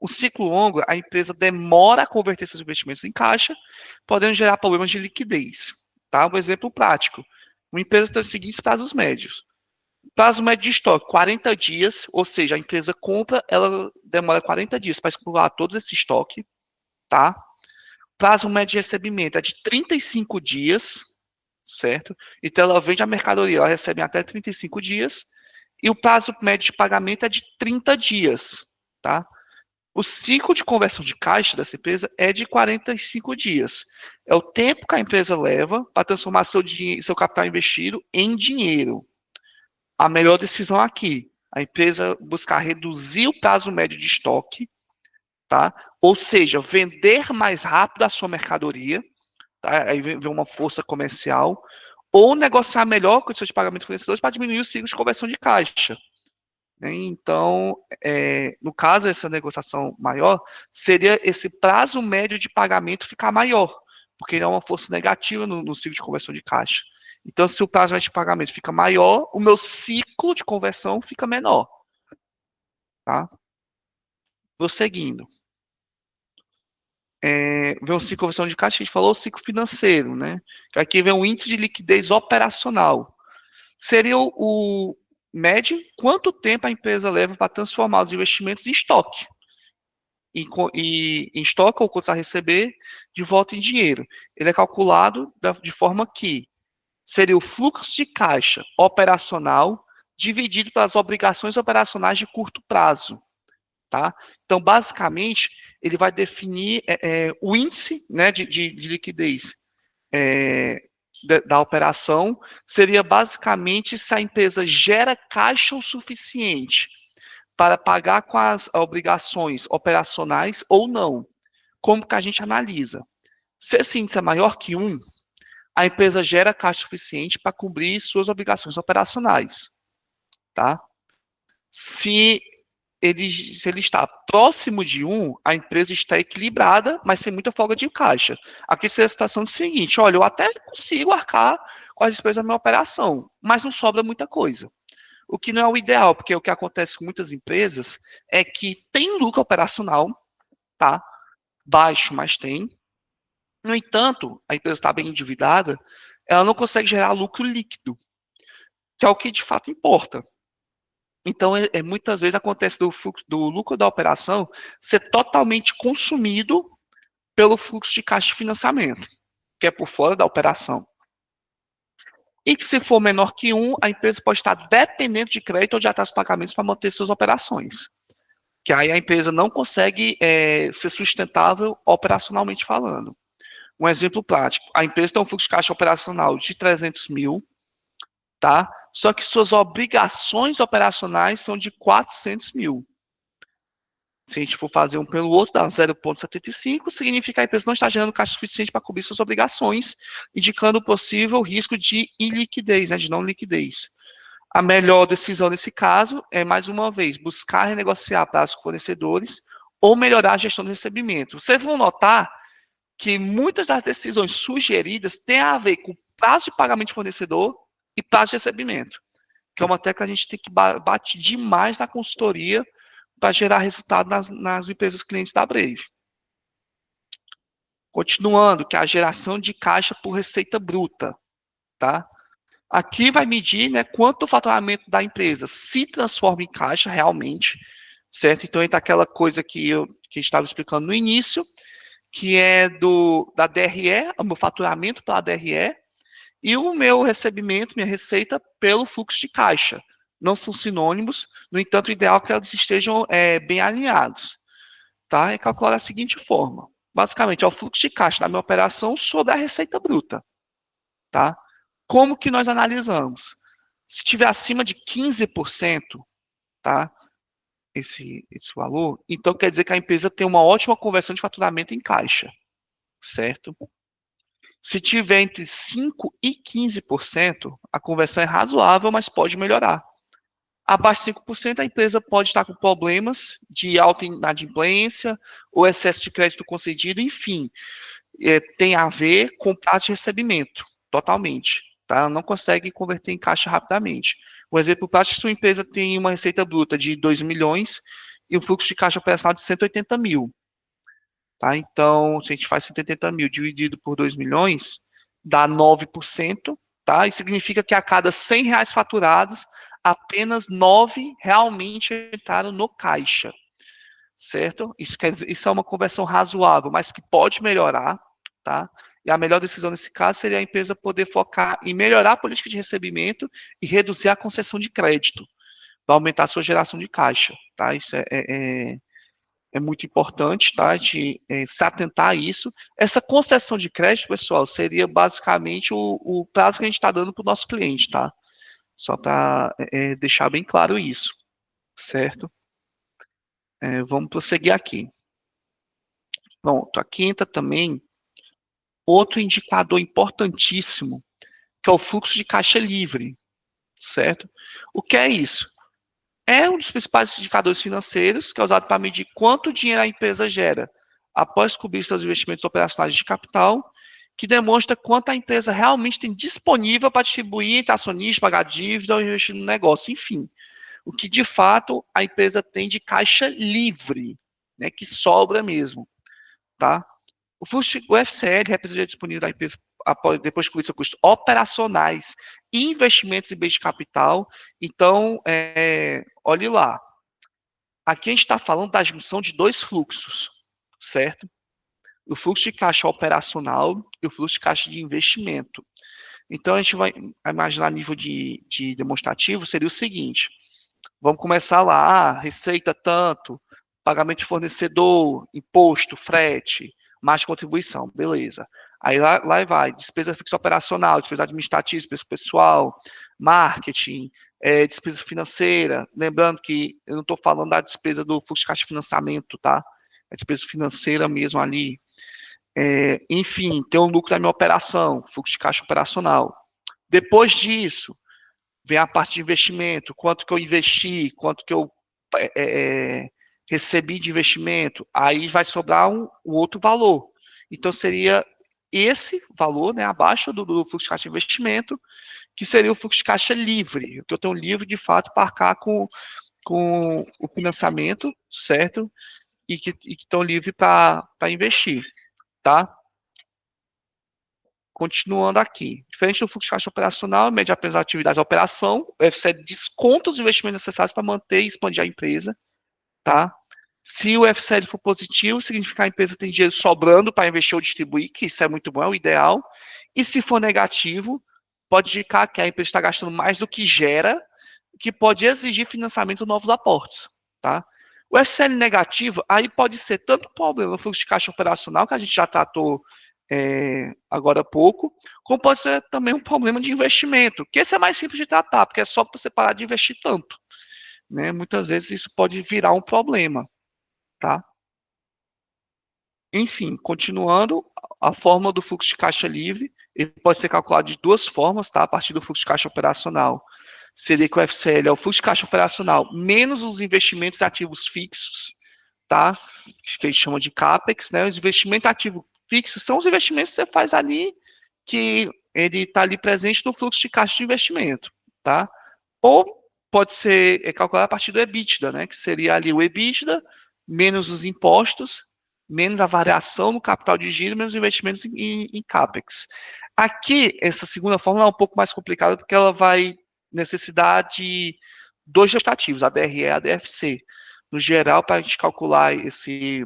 O ciclo longo, a empresa demora a converter seus investimentos em caixa, podendo gerar problemas de liquidez. Tá? Um exemplo prático. Uma empresa tem os seguintes prazos médios. Prazo médio de estoque, 40 dias, ou seja, a empresa compra, ela demora 40 dias para acumular todo esse estoque. Tá? Prazo médio de recebimento é de 35 dias, certo? Então, ela vende a mercadoria, ela recebe até 35 dias, e o prazo médio de pagamento é de 30 dias, tá? O ciclo de conversão de caixa dessa empresa é de 45 dias. É o tempo que a empresa leva para transformar seu capital investido em dinheiro. A melhor decisão aqui, a empresa buscar reduzir o prazo médio de estoque, tá? Ou seja, vender mais rápido a sua mercadoria, tá? Aí vem uma força comercial, ou negociar melhor com os seus pagamentos fornecedores para diminuir o ciclo de conversão de caixa. Então, no caso, essa negociação maior, seria esse prazo médio de pagamento ficar maior, porque ele é uma força negativa no ciclo de conversão de caixa. Então, se o prazo médio de pagamento fica maior, o meu ciclo de conversão fica menor. Tá? Prosseguindo. Vem o ciclo de conversão de caixa, a gente falou o ciclo financeiro, né? Aqui vem o índice de liquidez operacional. Seria mede quanto tempo a empresa leva para transformar os investimentos em estoque. Em estoque ou quanto a receber de volta em dinheiro. Ele é calculado de forma que seria o fluxo de caixa operacional dividido pelas obrigações operacionais de curto prazo. Tá? Então, basicamente, ele vai definir o índice, né, de liquidez da operação, seria basicamente se a empresa gera caixa o suficiente para pagar com as obrigações operacionais ou não. Como que a gente analisa? Se esse índice é maior que 1, a empresa gera caixa suficiente para cobrir suas obrigações operacionais. Tá? Se ele está próximo de 1, a empresa está equilibrada, mas sem muita folga de caixa. Aqui seria a situação do seguinte: olha, eu até consigo arcar com as despesas da minha operação, mas não sobra muita coisa. O que não é o ideal, porque o que acontece com muitas empresas é que tem lucro operacional, tá? Baixo, mas tem. No entanto, a empresa está bem endividada, ela não consegue gerar lucro líquido, que é o que de fato importa. Então, muitas vezes acontece do lucro da operação ser totalmente consumido pelo fluxo de caixa de financiamento, que é por fora da operação. E que se for menor que 1, a empresa pode estar dependendo de crédito ou de atraso de pagamentos para manter suas operações. Que aí a empresa não consegue ser sustentável operacionalmente falando. Um exemplo prático: a empresa tem um fluxo de caixa operacional de 300 mil, tá? Só que suas obrigações operacionais são de 400 mil. Se a gente for fazer um pelo outro, dá 0,75, significa que a empresa não está gerando caixa suficiente para cobrir suas obrigações, indicando o possível risco de iliquidez, né, de não liquidez. A melhor decisão nesse caso é, mais uma vez, buscar renegociar prazos com fornecedores ou melhorar a gestão do recebimento. Vocês vão notar que muitas das decisões sugeridas têm a ver com prazo de pagamento de fornecedor e prazo de recebimento, que é uma tecla que a gente tem que bater demais na consultoria para gerar resultado nas empresas clientes da Brave. Continuando, que é a geração de caixa por receita bruta. Tá? Aqui vai medir, né, quanto o faturamento da empresa se transforma em caixa realmente, certo? Então, entra aquela coisa que a gente estava explicando no início, que é da DRE, o meu faturamento pela DRE, e o meu recebimento, minha receita, pelo fluxo de caixa. Não são sinônimos, no entanto, o ideal é que eles estejam bem alinhados. Tá? É calcular da seguinte forma: basicamente, é o fluxo de caixa da minha operação sobre a receita bruta. Tá? Como que nós analisamos? Se tiver acima de 15%, tá? esse valor, então quer dizer que a empresa tem uma ótima conversão de faturamento em caixa. Certo? Se tiver entre 5% e 15%, a conversão é razoável, mas pode melhorar. Abaixo de 5%, a empresa pode estar com problemas de alta inadimplência ou excesso de crédito concedido, enfim, tem a ver com prazo de recebimento, totalmente. Tá? Não consegue converter em caixa rapidamente. Um exemplo prático: se sua empresa tem uma receita bruta de 2 milhões e um fluxo de caixa operacional de 180 mil. Tá? Então, se a gente faz 180 mil dividido por 2 milhões, dá 9%, tá? E significa que a cada 100 reais faturados, apenas 9 realmente entraram no caixa, certo? Isso é uma conversão razoável, mas que pode melhorar, tá? E a melhor decisão nesse caso seria a empresa poder focar em melhorar a política de recebimento e reduzir a concessão de crédito, para aumentar a sua geração de caixa, tá? Isso é muito importante, tá? De se atentar a isso. Essa concessão de crédito, pessoal, seria basicamente o prazo que a gente está dando para o nosso cliente, tá? Só para deixar bem claro isso, certo? Vamos prosseguir aqui. Pronto, aqui entra também outro indicador importantíssimo, que é o fluxo de caixa livre, certo? O que é isso? É um dos principais indicadores financeiros, que é usado para medir quanto dinheiro a empresa gera após cobrir seus investimentos operacionais de capital, que demonstra quanto a empresa realmente tem disponível para distribuir entre acionistas, pagar dívida ou investir no negócio, enfim. O que, de fato, a empresa tem de caixa livre, né, que sobra mesmo. Tá? O FCL representa disponível da empresa depois de cobrir seus custos operacionais e investimentos em bens de capital. Então, olhe lá. Aqui a gente está falando da junção de dois fluxos, certo? O fluxo de caixa operacional e o fluxo de caixa de investimento. Então, a gente vai imaginar a nível de demonstrativo, seria o seguinte, vamos começar lá, receita tanto, pagamento de fornecedor, imposto, frete, mais contribuição, beleza. Aí lá vai, despesa fixa operacional, despesa administrativa, despesa pessoal, marketing, despesa financeira. Lembrando que eu não estou falando da despesa do fluxo de caixa de financiamento, tá? É despesa financeira mesmo ali. Enfim, tem um lucro da minha operação, fluxo de caixa operacional. Depois disso, vem a parte de investimento, quanto que eu investi, quanto que eu recebi de investimento, aí vai sobrar o outro valor. Então, seria esse valor, né, abaixo do fluxo de caixa de investimento, que seria o fluxo de caixa livre, que eu tenho livre, de fato, para arcar com o financiamento, certo? E que estão livres para investir, tá? Continuando aqui. Diferente do fluxo de caixa operacional, mede apenas as atividades da operação, o FCL desconta os investimentos necessários para manter e expandir a empresa, tá? Se o FCL for positivo, significa que a empresa tem dinheiro sobrando para investir ou distribuir, que isso é muito bom, é o ideal. E se for negativo, pode indicar que a empresa está gastando mais do que gera, que pode exigir financiamento de novos aportes, tá? O FCL negativo, aí pode ser tanto problema no fluxo de caixa operacional, que a gente já tratou agora há pouco, como pode ser também um problema de investimento, que esse é mais simples de tratar, porque é só você parar de investir tanto, né? Muitas vezes isso pode virar um problema, tá? Enfim, continuando, a fórmula do fluxo de caixa livre, ele pode ser calculado de duas formas, tá? A partir do fluxo de caixa operacional, seria que o FCL é o fluxo de caixa operacional menos os investimentos ativos fixos, tá? Que a gente chama de CAPEX, né? Os investimentos ativos fixos são os investimentos que você faz ali, que ele está ali presente no fluxo de caixa de investimento, tá? Ou pode ser calculado a partir do EBITDA, né? Que seria ali o EBITDA menos os impostos, menos a variação no capital de giro, menos os investimentos em CAPEX. Aqui, essa segunda fórmula é um pouco mais complicada, porque ela vai necessitar de dois gestativos, a DRE e a DFC. No geral, para a gente calcular esse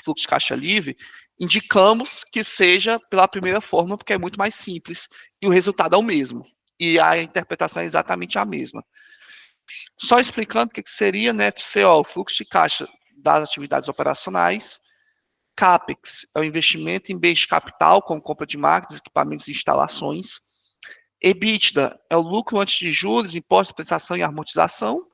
fluxo de caixa livre, indicamos que seja pela primeira fórmula, porque é muito mais simples, e o resultado é o mesmo. E a interpretação é exatamente a mesma. Só explicando o que seria, né, FCO, o fluxo de caixa das atividades operacionais. CAPEX é o investimento em bens de capital, como compra de máquinas, equipamentos e instalações. EBITDA é o lucro antes de juros, imposto, prestação e amortização,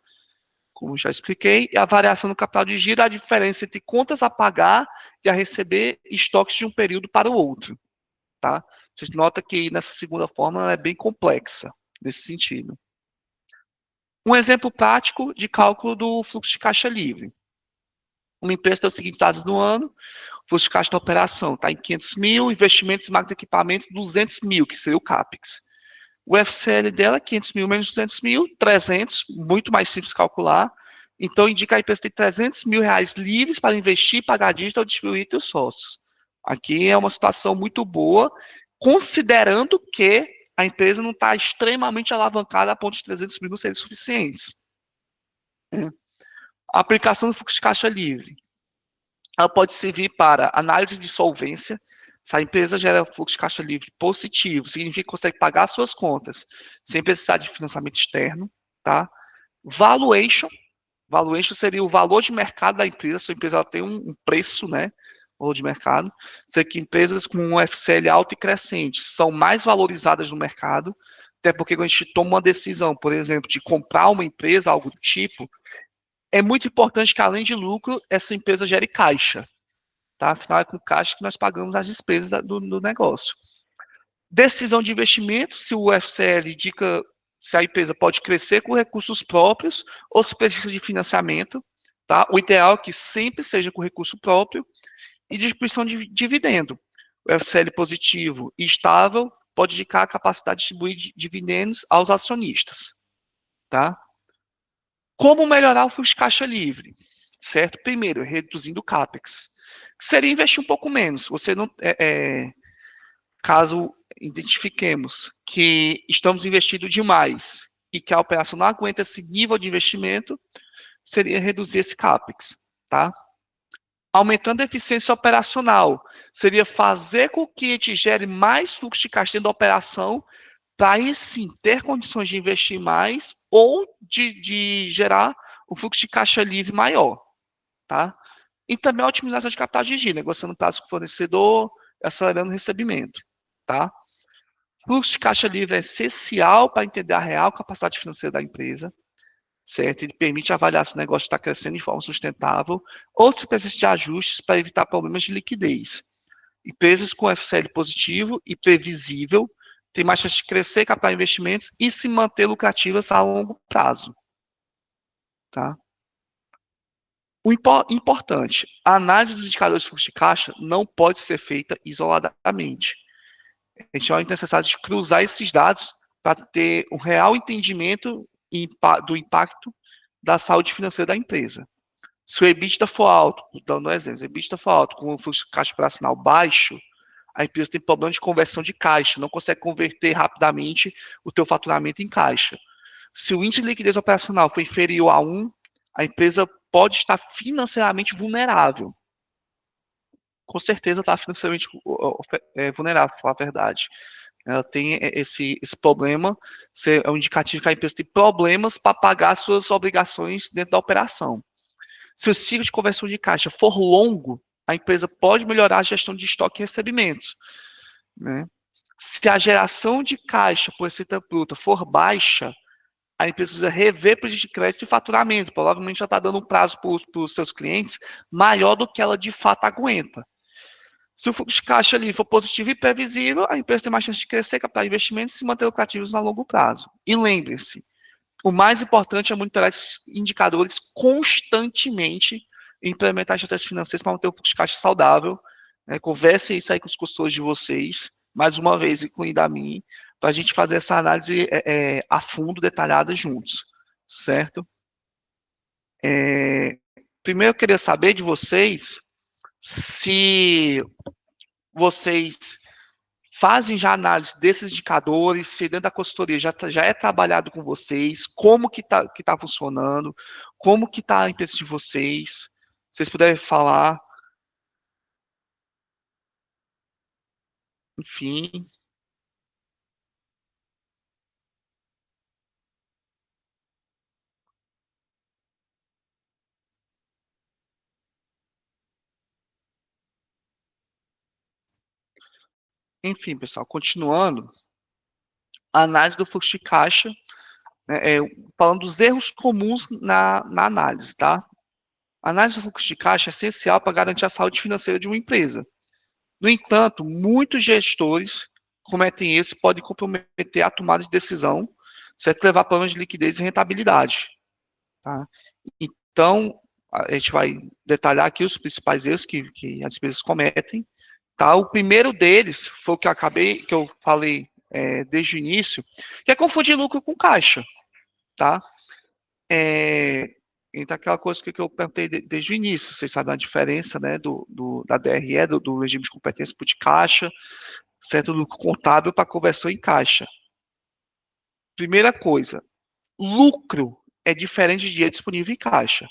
como já expliquei. E a variação no capital de giro é a diferença entre contas a pagar e a receber estoques de um período para o outro, tá? Vocês notam que nessa segunda fórmula ela é bem complexa, nesse sentido. Um exemplo prático de cálculo do fluxo de caixa livre. Uma empresa tem os seguintes dados no ano, o fluxo de caixa da operação está em 500 mil, investimentos em máquina de equipamento 200 mil, que seria o CAPEX. O FCL dela, 500 mil menos 200 mil, 300, muito mais simples de calcular. Então, indica que a empresa tem 300 mil reais livres para investir, pagar dívida ou distribuir entre os sócios. Aqui é uma situação muito boa, considerando que a empresa não está extremamente alavancada a ponto de 300 mil não serem suficientes. A aplicação do fluxo de caixa livre. Ela pode servir para análise de solvência. Se a empresa gera fluxo de caixa livre positivo, significa que consegue pagar suas contas sem precisar de financiamento externo, tá? Valuation seria o valor de mercado da empresa. Se a empresa ela tem um preço, né? Valor de mercado. Seria que empresas com um FCL alto e crescente são mais valorizadas no mercado, até porque quando a gente toma uma decisão, por exemplo, de comprar uma empresa, algo do tipo, é muito importante que, além de lucro, essa empresa gere caixa. Tá? Afinal, é com caixa que nós pagamos as despesas do negócio. Decisão de investimento, se o FCL indica se a empresa pode crescer com recursos próprios ou se precisa de financiamento. Tá? O ideal é que sempre seja com recurso próprio. E distribuição de dividendo. O FCL positivo e estável pode indicar a capacidade de distribuir dividendos aos acionistas. Tá? Como melhorar o fluxo de caixa livre? Certo? Primeiro, reduzindo o CAPEX. Seria investir um pouco menos. Você não, caso identifiquemos que estamos investindo demais e que a operação não aguenta esse nível de investimento, seria reduzir esse CAPEX, tá? Aumentando a eficiência operacional. Seria fazer com que a gente gere mais fluxo de caixa dentro da operação, para aí sim ter condições de investir mais ou de gerar um fluxo de caixa livre maior. Tá? E também a otimização de capital de giro, negociando prazo com o fornecedor, acelerando o recebimento. Tá? Fluxo de caixa livre é essencial para entender a real capacidade financeira da empresa, certo? Ele permite avaliar se o negócio está crescendo de forma sustentável ou se precisa de ajustes para evitar problemas de liquidez. Empresas com FCL positivo e previsível têm mais chance de crescer, captar investimentos e se manter lucrativas a longo prazo. Tá? O importante, a análise dos indicadores de fluxo de caixa não pode ser feita isoladamente. A gente vai necessário de cruzar esses dados para ter um real entendimento do impacto da saúde financeira da empresa. Se o EBITDA for alto, dando um exemplo, se o EBITDA for alto, com o fluxo de caixa operacional baixo, a empresa tem problema de conversão de caixa, não consegue converter rapidamente o teu faturamento em caixa. Se o índice de liquidez operacional for inferior a 1, a empresa pode estar financeiramente vulnerável. Com certeza está financeiramente vulnerável, para falar a verdade. Ela tem esse problema, é um indicativo que a empresa tem problemas para pagar suas obrigações dentro da operação. Se o ciclo de conversão de caixa for longo, a empresa pode melhorar a gestão de estoque e recebimentos. Né? Se a geração de caixa por receita bruta for baixa, a empresa precisa rever política de crédito e faturamento. Provavelmente já está dando um prazo para os seus clientes maior do que ela de fato aguenta. Se o fluxo de caixa ali for positivo e previsível, a empresa tem mais chance de crescer, captar investimentos e se manter lucrativos a longo prazo. E lembre-se, o mais importante é monitorar esses indicadores constantemente e implementar estratégias financeiras para manter o fluxo de caixa saudável. Né? Conversem isso aí com os consultores de vocês, mais uma vez, incluindo a mim, para a gente fazer essa análise a fundo, detalhada juntos, certo? Primeiro eu queria saber de vocês se vocês fazem já análise desses indicadores, se dentro da consultoria já é trabalhado com vocês, como que tá funcionando, como que está a empresa de vocês, se vocês puderem falar, enfim. Enfim, pessoal, continuando, a análise do fluxo de caixa, né, falando dos erros comuns na análise, tá? A análise do fluxo de caixa é essencial para garantir a saúde financeira de uma empresa. No entanto, muitos gestores cometem erros e podem comprometer a tomada de decisão, certo? Levar a problemas de liquidez e rentabilidade. Tá? Então, a gente vai detalhar aqui os principais erros que as empresas cometem. Tá? O primeiro deles foi o que eu falei desde o início, que é confundir lucro com caixa. Tá? Então, aquela coisa que eu perguntei desde o início, vocês sabem a diferença, né, da DRE, do regime de competência por de caixa, certo, do lucro contábil para conversão em caixa. Primeira coisa, lucro é diferente de dinheiro disponível em caixa,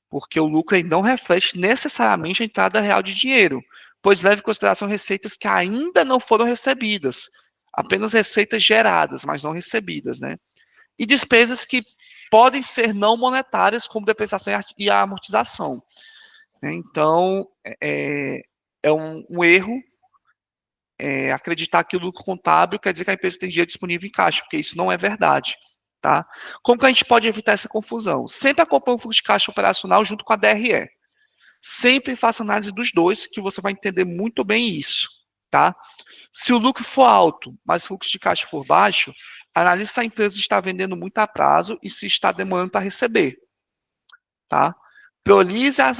porque o lucro aí não reflete necessariamente a entrada real de dinheiro, pois leva em consideração receitas que ainda não foram recebidas, apenas receitas geradas, mas não recebidas, né? E despesas que podem ser não monetárias, como depreciação e amortização. Então, é um erro acreditar que o lucro contábil quer dizer que a empresa tem dinheiro disponível em caixa, porque isso não é verdade. Tá? Como que a gente pode evitar essa confusão? Sempre acompanhe o fluxo de caixa operacional junto com a DRE. Sempre faça análise dos dois, que você vai entender muito bem isso. Tá? Se o lucro for alto, mas o fluxo de caixa for baixo, analise se a empresa está vendendo muito a prazo e se está demorando para receber. Tá? Priorize a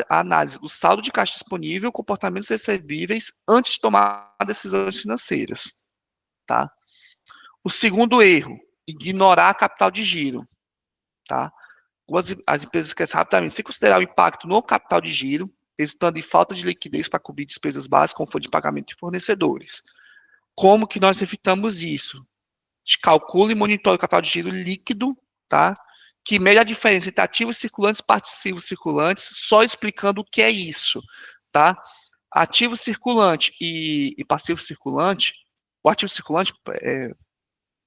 análise do saldo de caixa disponível, comportamentos recebíveis, antes de tomar decisões financeiras. Tá? O segundo erro, ignorar a capital de giro. Tá? As empresas crescem rapidamente sem considerar o impacto no capital de giro, resultando em falta de liquidez para cobrir despesas básicas, como folha de pagamento de fornecedores. Como que nós evitamos isso? A gente calcula e monitora o capital de giro líquido, tá? que mede a diferença entre ativos circulantes e passivos circulantes, só explicando o que é isso, tá? Ativo circulante e passivo circulante, o ativo circulante,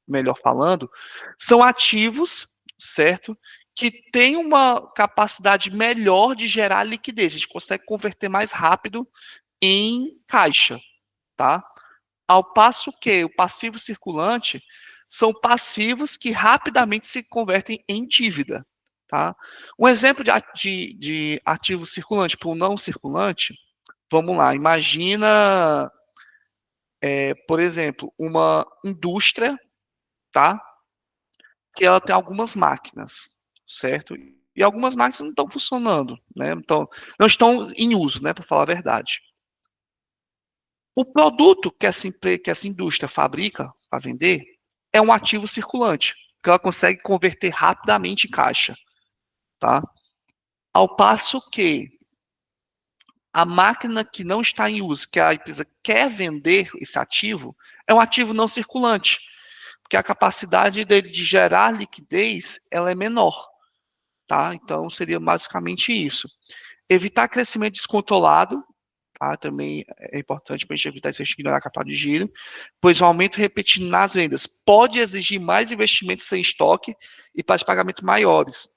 melhor falando, são ativos, certo? Que têm uma capacidade melhor de gerar liquidez, a gente consegue converter mais rápido em caixa, tá? Ao passo que o passivo circulante são passivos que rapidamente se convertem em dívida, tá? Um exemplo de ativo circulante para o não circulante, vamos lá, imagina, por exemplo, uma indústria, tá? Que ela tem algumas máquinas, certo? E algumas máquinas não estão funcionando, né? Então, não estão em uso, né? Para falar a verdade. O produto que essa indústria fabrica para vender é um ativo circulante, que ela consegue converter rapidamente em caixa, tá? Ao passo que a máquina que não está em uso, que a empresa quer vender esse ativo, é um ativo não circulante, porque a capacidade dele de gerar liquidez, ela é menor, tá? Então, seria basicamente isso. Evitar crescimento descontrolado, tá? Também é importante para a gente evitar esse ignorar capital de giro, pois o aumento repetido nas vendas pode exigir mais investimentos em estoque e para pagamentos maiores,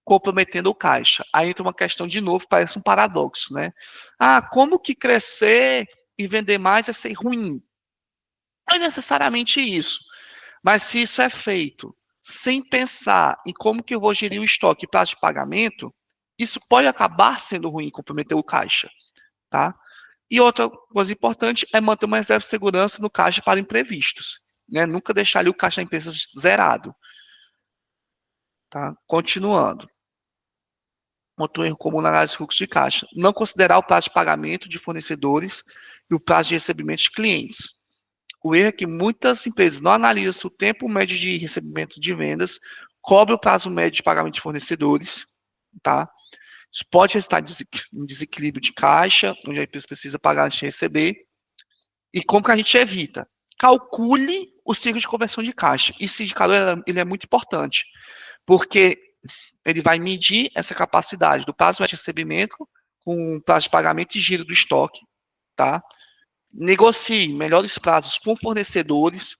comprometendo o caixa. Aí entra uma questão de novo, parece um paradoxo, né? Ah, como que crescer e vender mais é ser ruim? Não é necessariamente isso, mas se isso é feito sem pensar em como que eu vou gerir o estoque e prazo de pagamento, isso pode acabar sendo ruim, comprometer o caixa, tá? E outra coisa importante é manter uma reserva de segurança no caixa para imprevistos, né? Nunca deixar ali o caixa da empresa zerado, tá? Continuando. Outro erro comum na análise de fluxo de caixa. Não considerar o prazo de pagamento de fornecedores e o prazo de recebimento de clientes. O erro é que muitas empresas não analisam se o tempo médio de recebimento de vendas cobre o prazo médio de pagamento de fornecedores, tá? Isso pode resultar em desequilíbrio de caixa, onde a empresa precisa pagar antes de receber. E como que a gente evita? Calcule o ciclo de conversão de caixa. Esse indicador ele é muito importante, porque ele vai medir essa capacidade do prazo de recebimento com o prazo de pagamento e giro do estoque, tá? Negocie melhores prazos com fornecedores,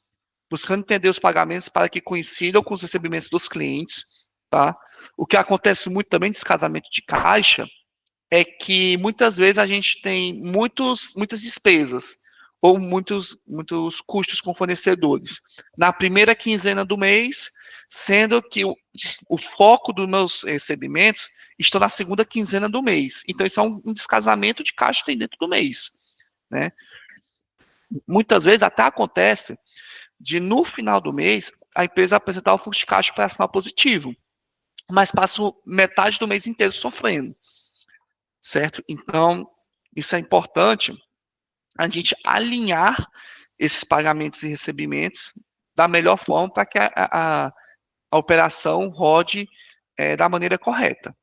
buscando entender os pagamentos para que coincidam com os recebimentos dos clientes, tá? O que acontece muito também nesse casamento de caixa é que muitas vezes a gente tem muitas despesas ou muitos custos com fornecedores. Na primeira quinzena do mês, sendo que o foco dos meus recebimentos estão na segunda quinzena do mês. Então, isso é um descasamento de caixa que tem dentro do mês, né? Muitas vezes até acontece de, no final do mês, a empresa apresentar o fluxo de caixa operacional positivo, mas passa metade do mês inteiro sofrendo, certo? Então, isso é importante, a gente alinhar esses pagamentos e recebimentos da melhor forma para que a operação rode da maneira correta.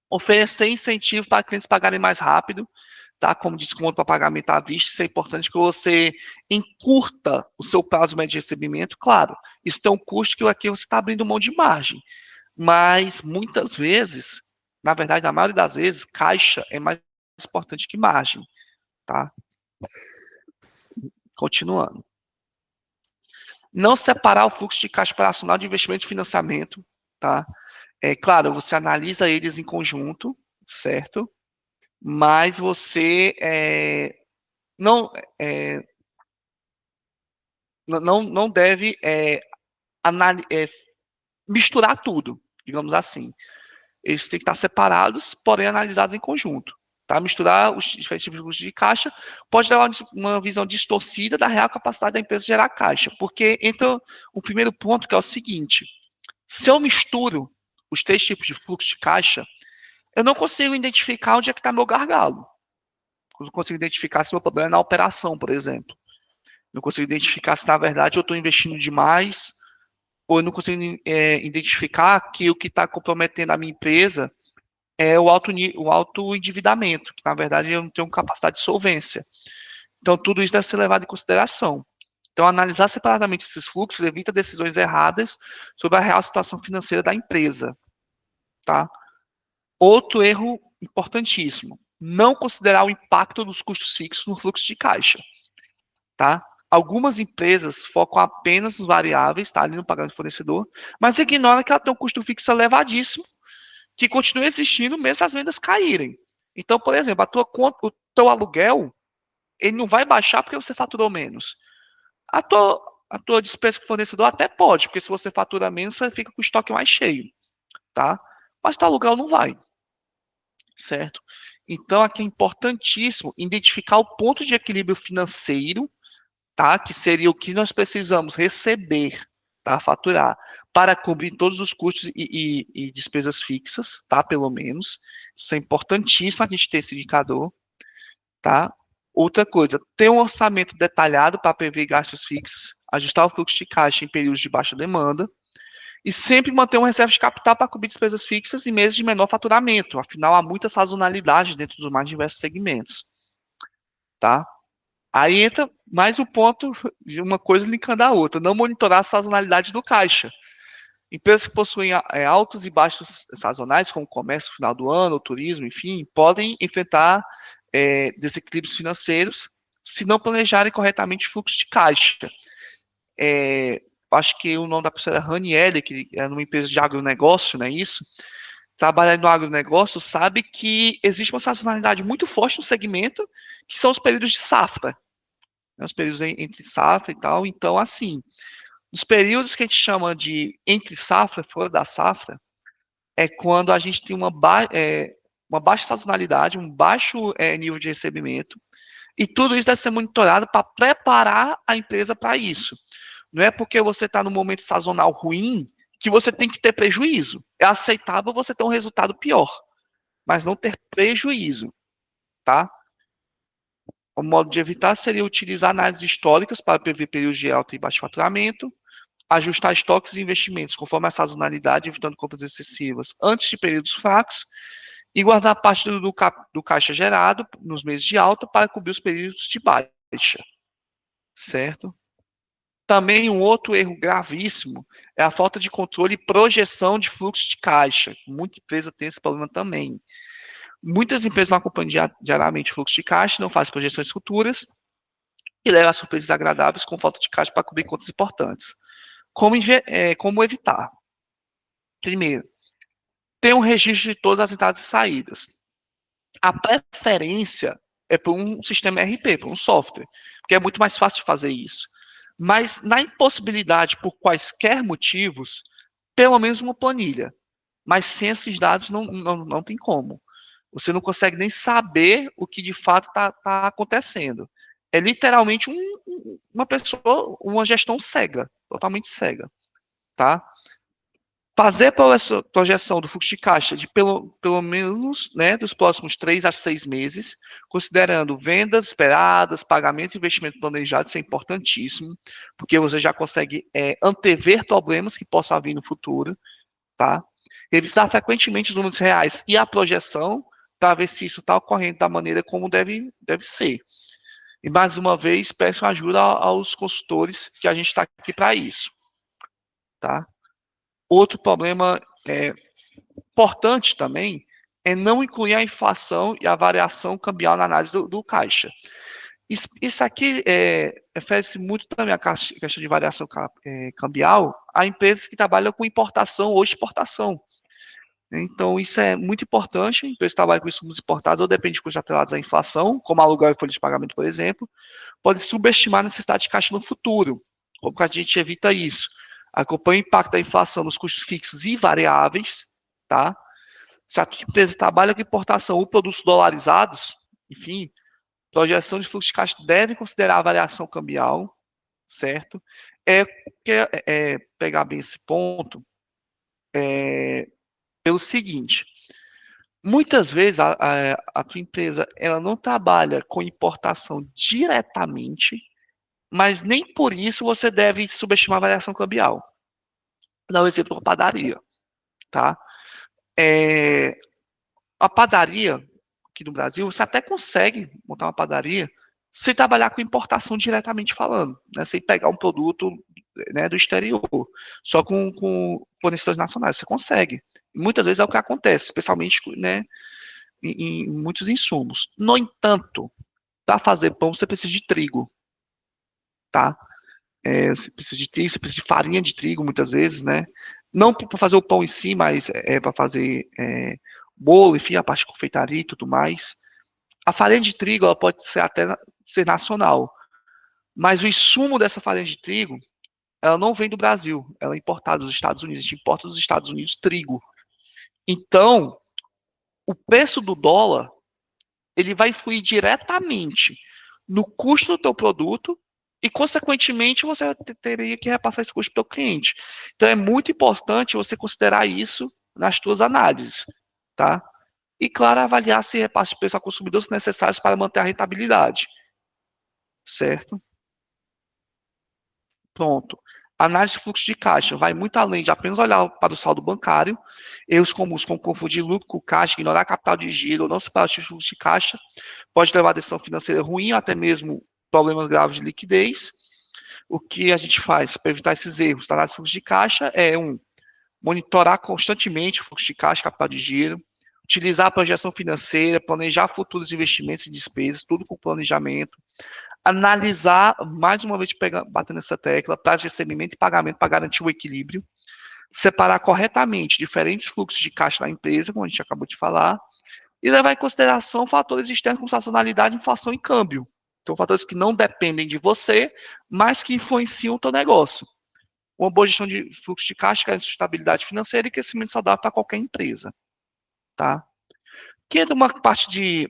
Oferecer incentivo para clientes pagarem mais rápido, tá? Como desconto para pagamento à vista, isso é importante que você encurta o seu prazo médio de recebimento. Claro, isso tem um custo que aqui você está abrindo mão de margem, mas muitas vezes, na verdade, na maioria das vezes, caixa é mais importante que margem, tá? Continuando. Não separar o fluxo de caixa operacional de investimento e financiamento, tá? Claro, você analisa eles em conjunto, certo? Mas você não, não deve misturar tudo, digamos assim. Eles têm que estar separados, porém analisados em conjunto. Tá? Misturar os diferentes tipos de fluxo de caixa pode dar uma visão distorcida da real capacidade da empresa de gerar caixa, porque entra o primeiro ponto, que é o seguinte: se eu misturo os três tipos de fluxo de caixa, eu não consigo identificar onde é que está meu gargalo. Eu não consigo identificar se meu problema é na operação, por exemplo. Não consigo identificar se, na verdade, eu estou investindo demais, ou eu não consigo identificar que o que está comprometendo a minha empresa é o alto endividamento, que, na verdade, eu não tenho capacidade de solvência. Então, tudo isso deve ser levado em consideração. Então, analisar separadamente esses fluxos evita decisões erradas sobre a real situação financeira da empresa, tá? Outro erro importantíssimo, não considerar o impacto dos custos fixos no fluxo de caixa, tá? Algumas empresas focam apenas nos variáveis, tá, ali no pagamento do fornecedor, mas ignora que ela tem um custo fixo elevadíssimo, que continua existindo mesmo se as vendas caírem. Então, por exemplo, a tua conta, o teu aluguel, ele não vai baixar porque você faturou menos. A tua despesa com o fornecedor até pode, porque se você fatura menos, você fica com o estoque mais cheio, tá? Mas teu aluguel não vai, certo? Então, aqui é importantíssimo identificar o ponto de equilíbrio financeiro, tá? Que seria o que nós precisamos receber, tá? Faturar, para cobrir todos os custos e despesas fixas, tá? Pelo menos. Isso é importantíssimo a gente ter esse indicador, tá? Outra coisa, ter um orçamento detalhado para prever gastos fixos, ajustar o fluxo de caixa em períodos de baixa demanda, e sempre manter uma reserva de capital para cobrir despesas fixas em meses de menor faturamento. Afinal, há muita sazonalidade dentro dos mais diversos segmentos, tá? Aí entra mais o ponto de uma coisa linkando a outra, não monitorar a sazonalidade do caixa. Empresas que possuem altos e baixos sazonais, como o comércio no final do ano, o turismo, enfim, podem enfrentar desequilíbrios financeiros se não planejarem corretamente o fluxo de caixa. Acho que o nome da pessoa era Ranieri, que é numa empresa de agronegócio, não é isso? Trabalhar no agronegócio sabe que existe uma sazonalidade muito forte no segmento, que são os períodos de safra. Os períodos entre safra e tal. Então, assim, os períodos que a gente chama de entre safra, fora da safra, é quando a gente tem uma baixa sazonalidade, um baixo nível de recebimento, e tudo isso deve ser monitorado para preparar a empresa para isso. Não é porque você está num momento sazonal ruim que você tem que ter prejuízo. É aceitável você ter um resultado pior, mas não ter prejuízo, tá? O modo de evitar seria utilizar análises históricas para prever períodos de alto e baixo faturamento, ajustar estoques e investimentos conforme a sazonalidade, evitando compras excessivas antes de períodos fracos, e guardar parte do caixa gerado nos meses de alta para cobrir os períodos de baixa, certo? Também um outro erro gravíssimo é a falta de controle e projeção de fluxo de caixa. Muita empresa tem esse problema também. Muitas empresas não acompanham diariamente o fluxo de caixa, não fazem projeções futuras e levam a surpresas agradáveis com falta de caixa para cobrir contas importantes. Como evitar? Primeiro, ter um registro de todas as entradas e saídas. A preferência é por um sistema ERP, por um software, porque é muito mais fácil de fazer isso. Mas na impossibilidade, por quaisquer motivos, pelo menos uma planilha. Mas sem esses dados não tem como. Você não consegue nem saber o que de fato está acontecendo. É literalmente uma pessoa, uma gestão cega, totalmente cega, tá? Fazer a projeção do fluxo de caixa de pelo menos, né, dos próximos 3 a 6 meses, considerando vendas esperadas, pagamento e investimento planejado, isso é importantíssimo, porque você já consegue antever problemas que possam vir no futuro, tá? Revisar frequentemente os números reais e a projeção, para ver se isso está ocorrendo da maneira como deve ser. E, mais uma vez, peço ajuda aos consultores, que a gente está aqui para isso, tá? Outro problema importante também é não incluir a inflação e a variação cambial na análise do caixa. Isso aqui refere-se muito também à questão de variação cambial a empresas que trabalham com importação ou exportação. Então, isso é muito importante. Empresas que trabalham com insumos importados ou dependem de custos atrelados à inflação, como aluguel e folha de pagamento, por exemplo, podem subestimar a necessidade de caixa no futuro. Como que a gente evita isso? Acompanha o impacto da inflação nos custos fixos e variáveis, tá? Se a empresa trabalha com importação ou produtos dolarizados, enfim, projeção de fluxo de caixa deve considerar a variação cambial, certo? Pegar bem esse ponto, pelo seguinte, muitas vezes a tua empresa ela não trabalha com importação diretamente, mas nem por isso você deve subestimar a variação cambial. Vou dar um exemplo, uma padaria, tá? A padaria aqui no Brasil, você até consegue montar uma padaria sem trabalhar com importação diretamente falando, né, sem pegar um produto, né, do exterior, só com fornecedores nacionais. Você consegue. E muitas vezes é o que acontece, especialmente, né, em muitos insumos. No entanto, para fazer pão, você precisa de trigo, tá? Você precisa de trigo, você precisa de farinha de trigo, muitas vezes, né? Não para fazer o pão em si, mas para fazer bolo, enfim, a parte de confeitaria e tudo mais. A farinha de trigo, ela pode ser até ser nacional, mas o insumo dessa farinha de trigo, ela não vem do Brasil, ela é importada dos Estados Unidos, a gente importa dos Estados Unidos trigo. Então, o preço do dólar, ele vai influir diretamente no custo do teu produto e, consequentemente, você teria que repassar esse custo para o cliente. Então, é muito importante você considerar isso nas suas análises, tá? E, claro, avaliar se repasse de preço ao consumidor são necessários para manter a rentabilidade, certo? Pronto. Análise de fluxo de caixa vai muito além de apenas olhar para o saldo bancário. Erros comuns como confundir lucro com caixa, ignorar capital de giro ou não separar o fluxo de caixa pode levar a decisão financeira ruim ou até mesmo problemas graves de liquidez. O que a gente faz para evitar esses erros da análise de fluxo de caixa é monitorar constantemente o fluxo de caixa, capital de giro, utilizar a projeção financeira, planejar futuros investimentos e despesas, tudo com planejamento, analisar, mais uma vez batendo nessa tecla, prazo de recebimento e pagamento para garantir o equilíbrio, separar corretamente diferentes fluxos de caixa da empresa, como a gente acabou de falar, e levar em consideração fatores externos como sazonalidade, inflação e câmbio. São fatores que não dependem de você, mas que influenciam o teu negócio. Uma boa gestão de fluxo de caixa garante estabilidade financeira e crescimento saudável para qualquer empresa. Tá? Que é uma parte de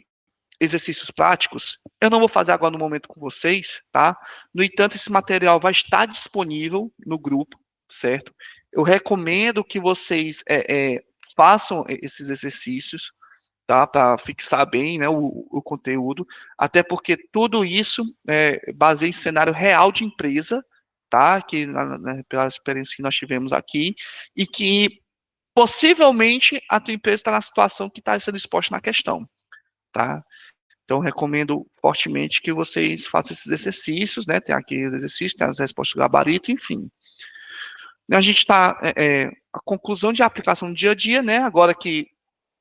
exercícios práticos, eu não vou fazer agora no momento com vocês, tá? No entanto, esse material vai estar disponível no grupo, certo? Eu recomendo que vocês façam esses exercícios, tá? Para fixar bem, né, o conteúdo, até porque tudo isso baseia em cenário real de empresa, tá? Que pela experiência que nós tivemos aqui, e que possivelmente a tua empresa está na situação que está sendo exposta na questão, tá? Então, recomendo fortemente que vocês façam esses exercícios, né? Tem aqui os exercícios, tem as respostas do gabarito, enfim. A gente está, a conclusão de aplicação no dia a dia, né? Agora que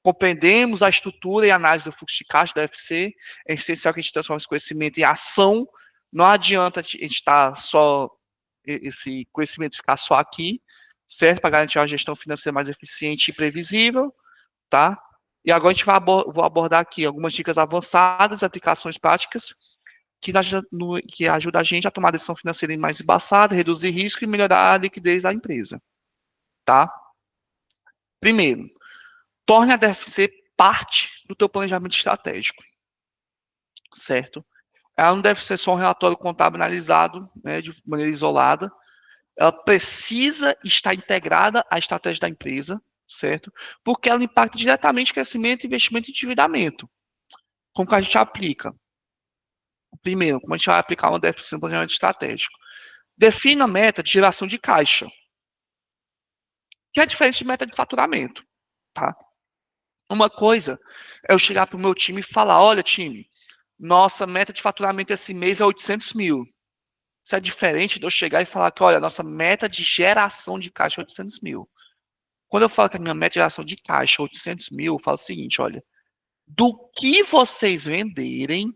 compreendemos a estrutura e a análise do fluxo de caixa da UFC, é essencial que a gente transforme esse conhecimento em ação. Não adianta a gente estar só, esse conhecimento ficar só aqui, certo? Para garantir uma gestão financeira mais eficiente e previsível, tá? E agora a gente vou abordar aqui algumas dicas avançadas, aplicações práticas, que ajudam a gente a tomar decisão financeira mais embaçada, reduzir risco e melhorar a liquidez da empresa. Tá? Primeiro, torne a DFC parte do teu planejamento estratégico. Certo? Ela não deve ser só um relatório contábil analisado, né, de maneira isolada. Ela precisa estar integrada à estratégia da empresa, certo? Porque ela impacta diretamente crescimento, investimento e endividamento. Como que a gente aplica? Primeiro, como a gente vai aplicar uma DFC no planejamento estratégico? Defina a meta de geração de caixa, que é diferente de meta de faturamento, tá? Uma coisa é eu chegar para o meu time e falar, olha, time, nossa meta de faturamento esse mês é 800 mil. Isso é diferente de eu chegar e falar que, olha, nossa meta de geração de caixa é 800 mil. Quando eu falo que a minha meta de geração de caixa é 800 mil, eu falo o seguinte, olha, do que vocês venderem,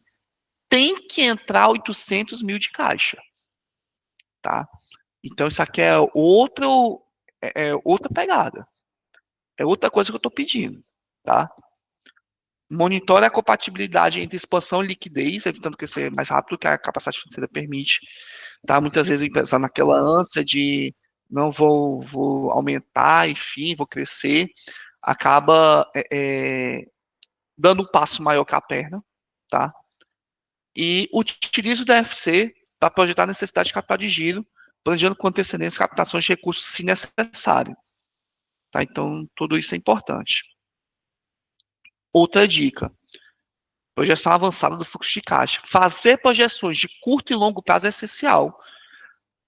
tem que entrar 800 mil de caixa, tá? Então, isso aqui é outra pegada. É outra coisa que eu estou pedindo, tá? Monitore a compatibilidade entre expansão e liquidez, evitando crescer mais rápido do que a capacidade financeira permite, tá? Muitas vezes o empresário está naquela ânsia de não vou aumentar, enfim, vou crescer, acaba dando um passo maior que a perna, tá? E utilize o DFC para projetar a necessidade de capital de giro, planejando com antecedência captações de recursos se necessário. Tá? Então, tudo isso é importante. Outra dica, projeção avançada do fluxo de caixa. Fazer projeções de curto e longo prazo é essencial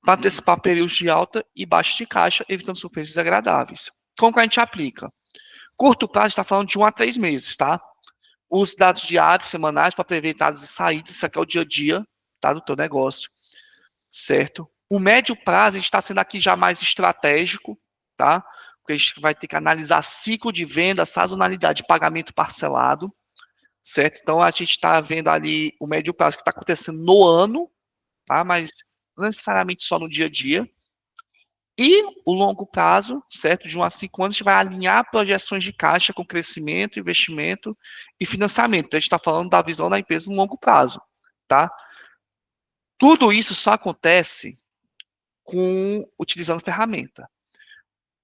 para antecipar períodos de alta e baixa de caixa, evitando surpresas desagradáveis. Como que a gente aplica? Curto prazo está falando de 1 a 3 meses, tá? os dados diários, semanais, para prever entradas e saídas, isso aqui é o dia a dia, tá, do teu negócio, certo? O médio prazo, a gente está sendo aqui já mais estratégico, tá? Porque a gente vai ter que analisar ciclo de venda, sazonalidade, pagamento parcelado, certo? Então, a gente está vendo ali o médio prazo que está acontecendo no ano, tá? Mas não necessariamente só no dia a dia. E o longo prazo, certo? De 1 a 5 anos, a gente vai alinhar projeções de caixa com crescimento, investimento e financiamento. Então, a gente está falando da visão da empresa no longo prazo, tá? Tudo isso só acontece utilizando ferramenta.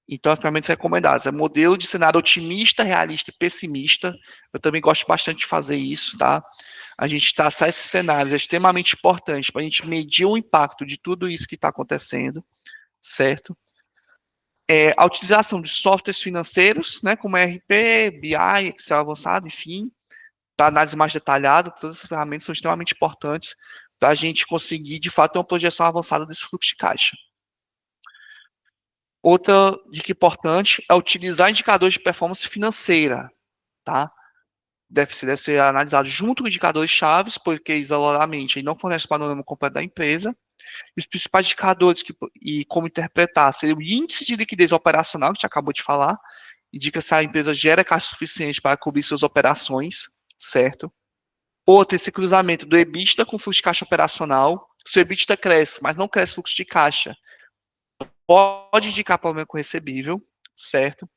Então, as ferramentas recomendadas é modelo de cenário otimista, realista e pessimista. Eu também gosto bastante de fazer isso, tá? A gente traçar esses cenários é extremamente importante para a gente medir o impacto de tudo isso que está acontecendo, certo? A utilização de softwares financeiros, né, como ERP, BI, Excel avançado, enfim, para análise mais detalhada, todas essas ferramentas são extremamente importantes para a gente conseguir, de fato, ter uma projeção avançada desse fluxo de caixa. Outra dica importante é utilizar indicadores de performance financeira, tá? Deve ser analisado junto com indicadores chaves, porque isoladamente ele não fornece o panorama completo da empresa. Os principais indicadores e como interpretar seria o índice de liquidez operacional, que a gente acabou de falar, indica se a empresa gera caixa suficiente para cobrir suas operações, certo? Outro, esse cruzamento do EBITDA com fluxo de caixa operacional. Se o EBITDA cresce, mas não cresce fluxo de caixa, pode indicar problema com recebível, certo?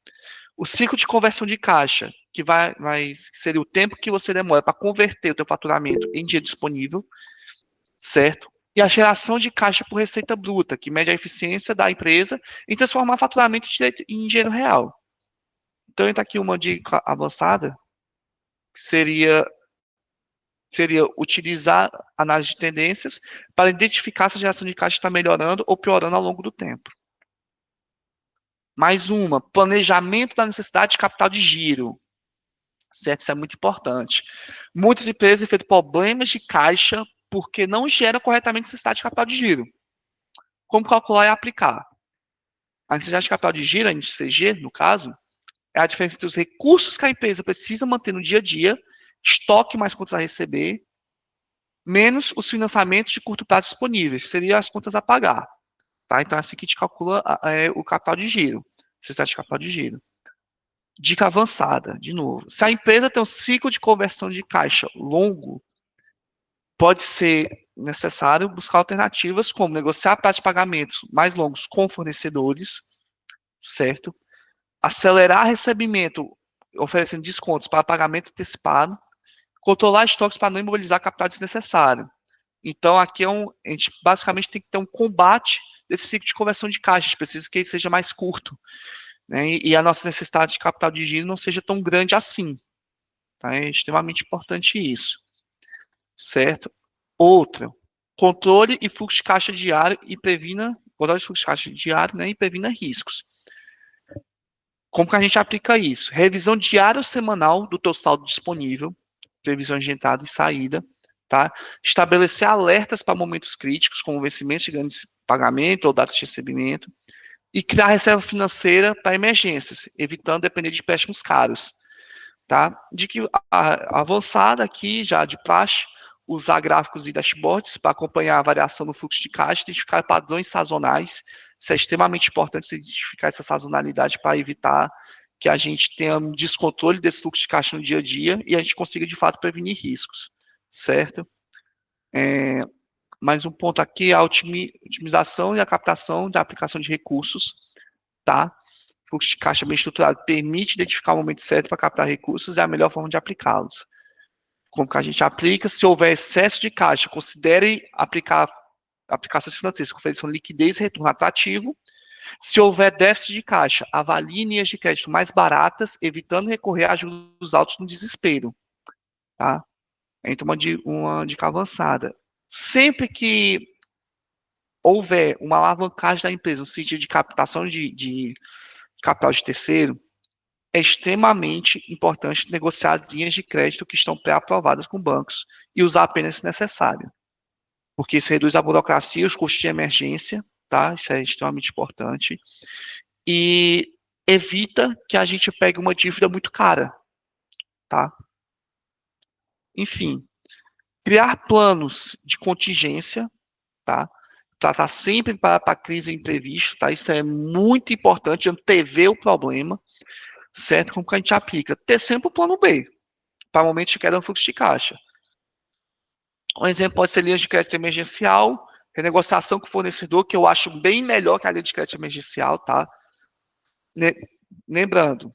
O ciclo de conversão de caixa, que seria o tempo que você demora para converter o teu faturamento em dia disponível, certo? E a geração de caixa por receita bruta, que mede a eficiência da empresa em transformar faturamento em dinheiro real. Então, entra aqui uma dica avançada, que seria utilizar análise de tendências para identificar se a geração de caixa está melhorando ou piorando ao longo do tempo. Mais uma, planejamento da necessidade de capital de giro. Certo? Isso é muito importante. Muitas empresas enfrentam problemas de caixa porque não geram corretamente necessidade de capital de giro. Como calcular e aplicar? A necessidade de capital de giro, a NCG, no caso, é a diferença entre os recursos que a empresa precisa manter no dia a dia, estoque mais contas a receber, menos os financiamentos de curto prazo disponíveis, seriam as contas a pagar. Tá? Então, é assim que a gente calcula o capital de giro, necessidade de capital de giro. Dica avançada, de novo. Se a empresa tem um ciclo de conversão de caixa longo, pode ser necessário buscar alternativas como negociar prazos de pagamentos mais longos com fornecedores, certo? Acelerar recebimento, oferecendo descontos para pagamento antecipado, controlar estoques para não imobilizar capital desnecessário. Então, aqui a gente basicamente tem que ter um combate desse ciclo de conversão de caixa. A gente precisa que ele seja mais curto, né? E a nossa necessidade de capital de giro não seja tão grande assim. Tá? É extremamente importante isso. Certo? Outra, controle e fluxo de caixa diário e controle de fluxo de caixa diário, né, e previna riscos. Como que a gente aplica isso? Revisão diária ou semanal do teu saldo disponível, previsão de entrada e saída, tá? Estabelecer alertas para momentos críticos, como vencimento de grandes pagamento ou datas de recebimento, e criar reserva financeira para emergências, evitando depender de empréstimos caros, tá? De que a avançada aqui, já de praxe, usar gráficos e dashboards para acompanhar a variação no fluxo de caixa, identificar padrões sazonais. Isso é extremamente importante, identificar essa sazonalidade para evitar que a gente tenha um descontrole desse fluxo de caixa no dia a dia e a gente consiga, de fato, prevenir riscos, certo? Mais um ponto aqui, a otimização e a captação da aplicação de recursos, tá? Fluxo de caixa bem estruturado permite identificar o momento certo para captar recursos e a melhor forma de aplicá-los. Como que a gente aplica? Se houver excesso de caixa, considere aplicar aplicações financeiras que ofereçam liquidez e retorno atrativo. Se houver déficit de caixa, avalie linhas de crédito mais baratas, evitando recorrer a juros altos no desespero. Tá? Então, uma dica avançada. Sempre que houver uma alavancagem da empresa no sentido de captação de capital de terceiro, é extremamente importante negociar as linhas de crédito que estão pré-aprovadas com bancos e usar apenas se necessário. Porque isso reduz a burocracia, os custos de emergência, tá? Isso é extremamente importante. E evita que a gente pegue uma dívida muito cara, tá? Enfim, criar planos de contingência, tá? Para estar sempre para a crise imprevista, tá? Isso é muito importante, antever o problema, certo? Como que a gente aplica? Ter sempre o plano B, para momentos de queda no fluxo de caixa. Um exemplo pode ser linhas de crédito emergencial, renegociação com o fornecedor, que eu acho bem melhor que a linha de crédito emergencial, tá? Lembrando,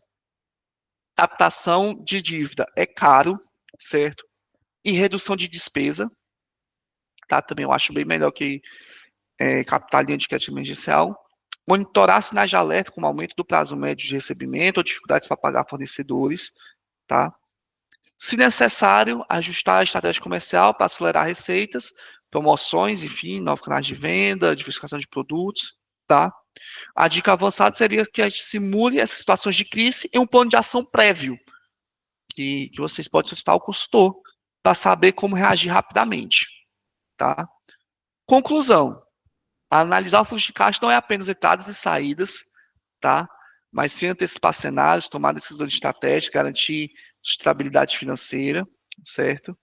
captação de dívida é caro, certo? E redução de despesa, tá? Também eu acho bem melhor que captar a linha de crédito emergencial. Monitorar sinais de alerta como aumento do prazo médio de recebimento ou dificuldades para pagar fornecedores, tá? Se necessário, ajustar a estratégia comercial para acelerar receitas, promoções, enfim, novos canais de venda, diversificação de produtos, tá? A dica avançada seria que a gente simule essas situações de crise em um plano de ação prévio, que vocês podem solicitar ao consultor para saber como reagir rapidamente, tá? Conclusão: analisar o fluxo de caixa não é apenas entradas e saídas, tá? Mas sim antecipar cenários, tomar decisões estratégicas, garantir sustentabilidade financeira, certo?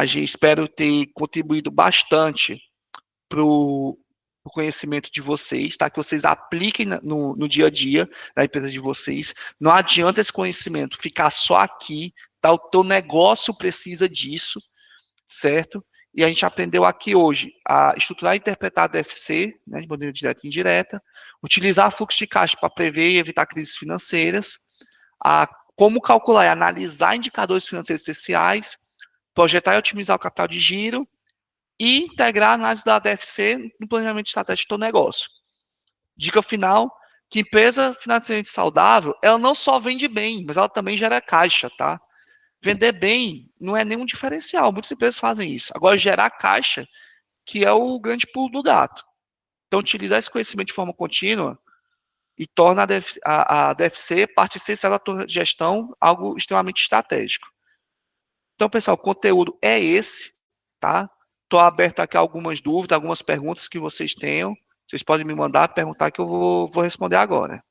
Espero ter contribuído bastante para o conhecimento de vocês, tá? Que vocês apliquem no dia a dia da empresa de vocês. Não adianta esse conhecimento ficar só aqui, tá? O teu negócio precisa disso, certo? E a gente aprendeu aqui hoje a estruturar e interpretar a DFC, né, de maneira direta e indireta, utilizar fluxo de caixa para prever e evitar crises financeiras, como calcular e analisar indicadores financeiros essenciais, projetar e otimizar o capital de giro e integrar a análise da DFC no planejamento estratégico do negócio. Dica final, que empresa financeiramente saudável, ela não só vende bem, mas ela também gera caixa, tá? Vender bem não é nenhum diferencial, muitas empresas fazem isso. Agora, gerar caixa, que é o grande pulo do gato. Então, utilizar esse conhecimento de forma contínua e torna a DFC parte essencial da tua gestão, algo extremamente estratégico. Então, pessoal, o conteúdo é esse, tá? Estou aberto aqui a algumas dúvidas, algumas perguntas que vocês tenham. Vocês podem me mandar, perguntar que eu vou responder agora.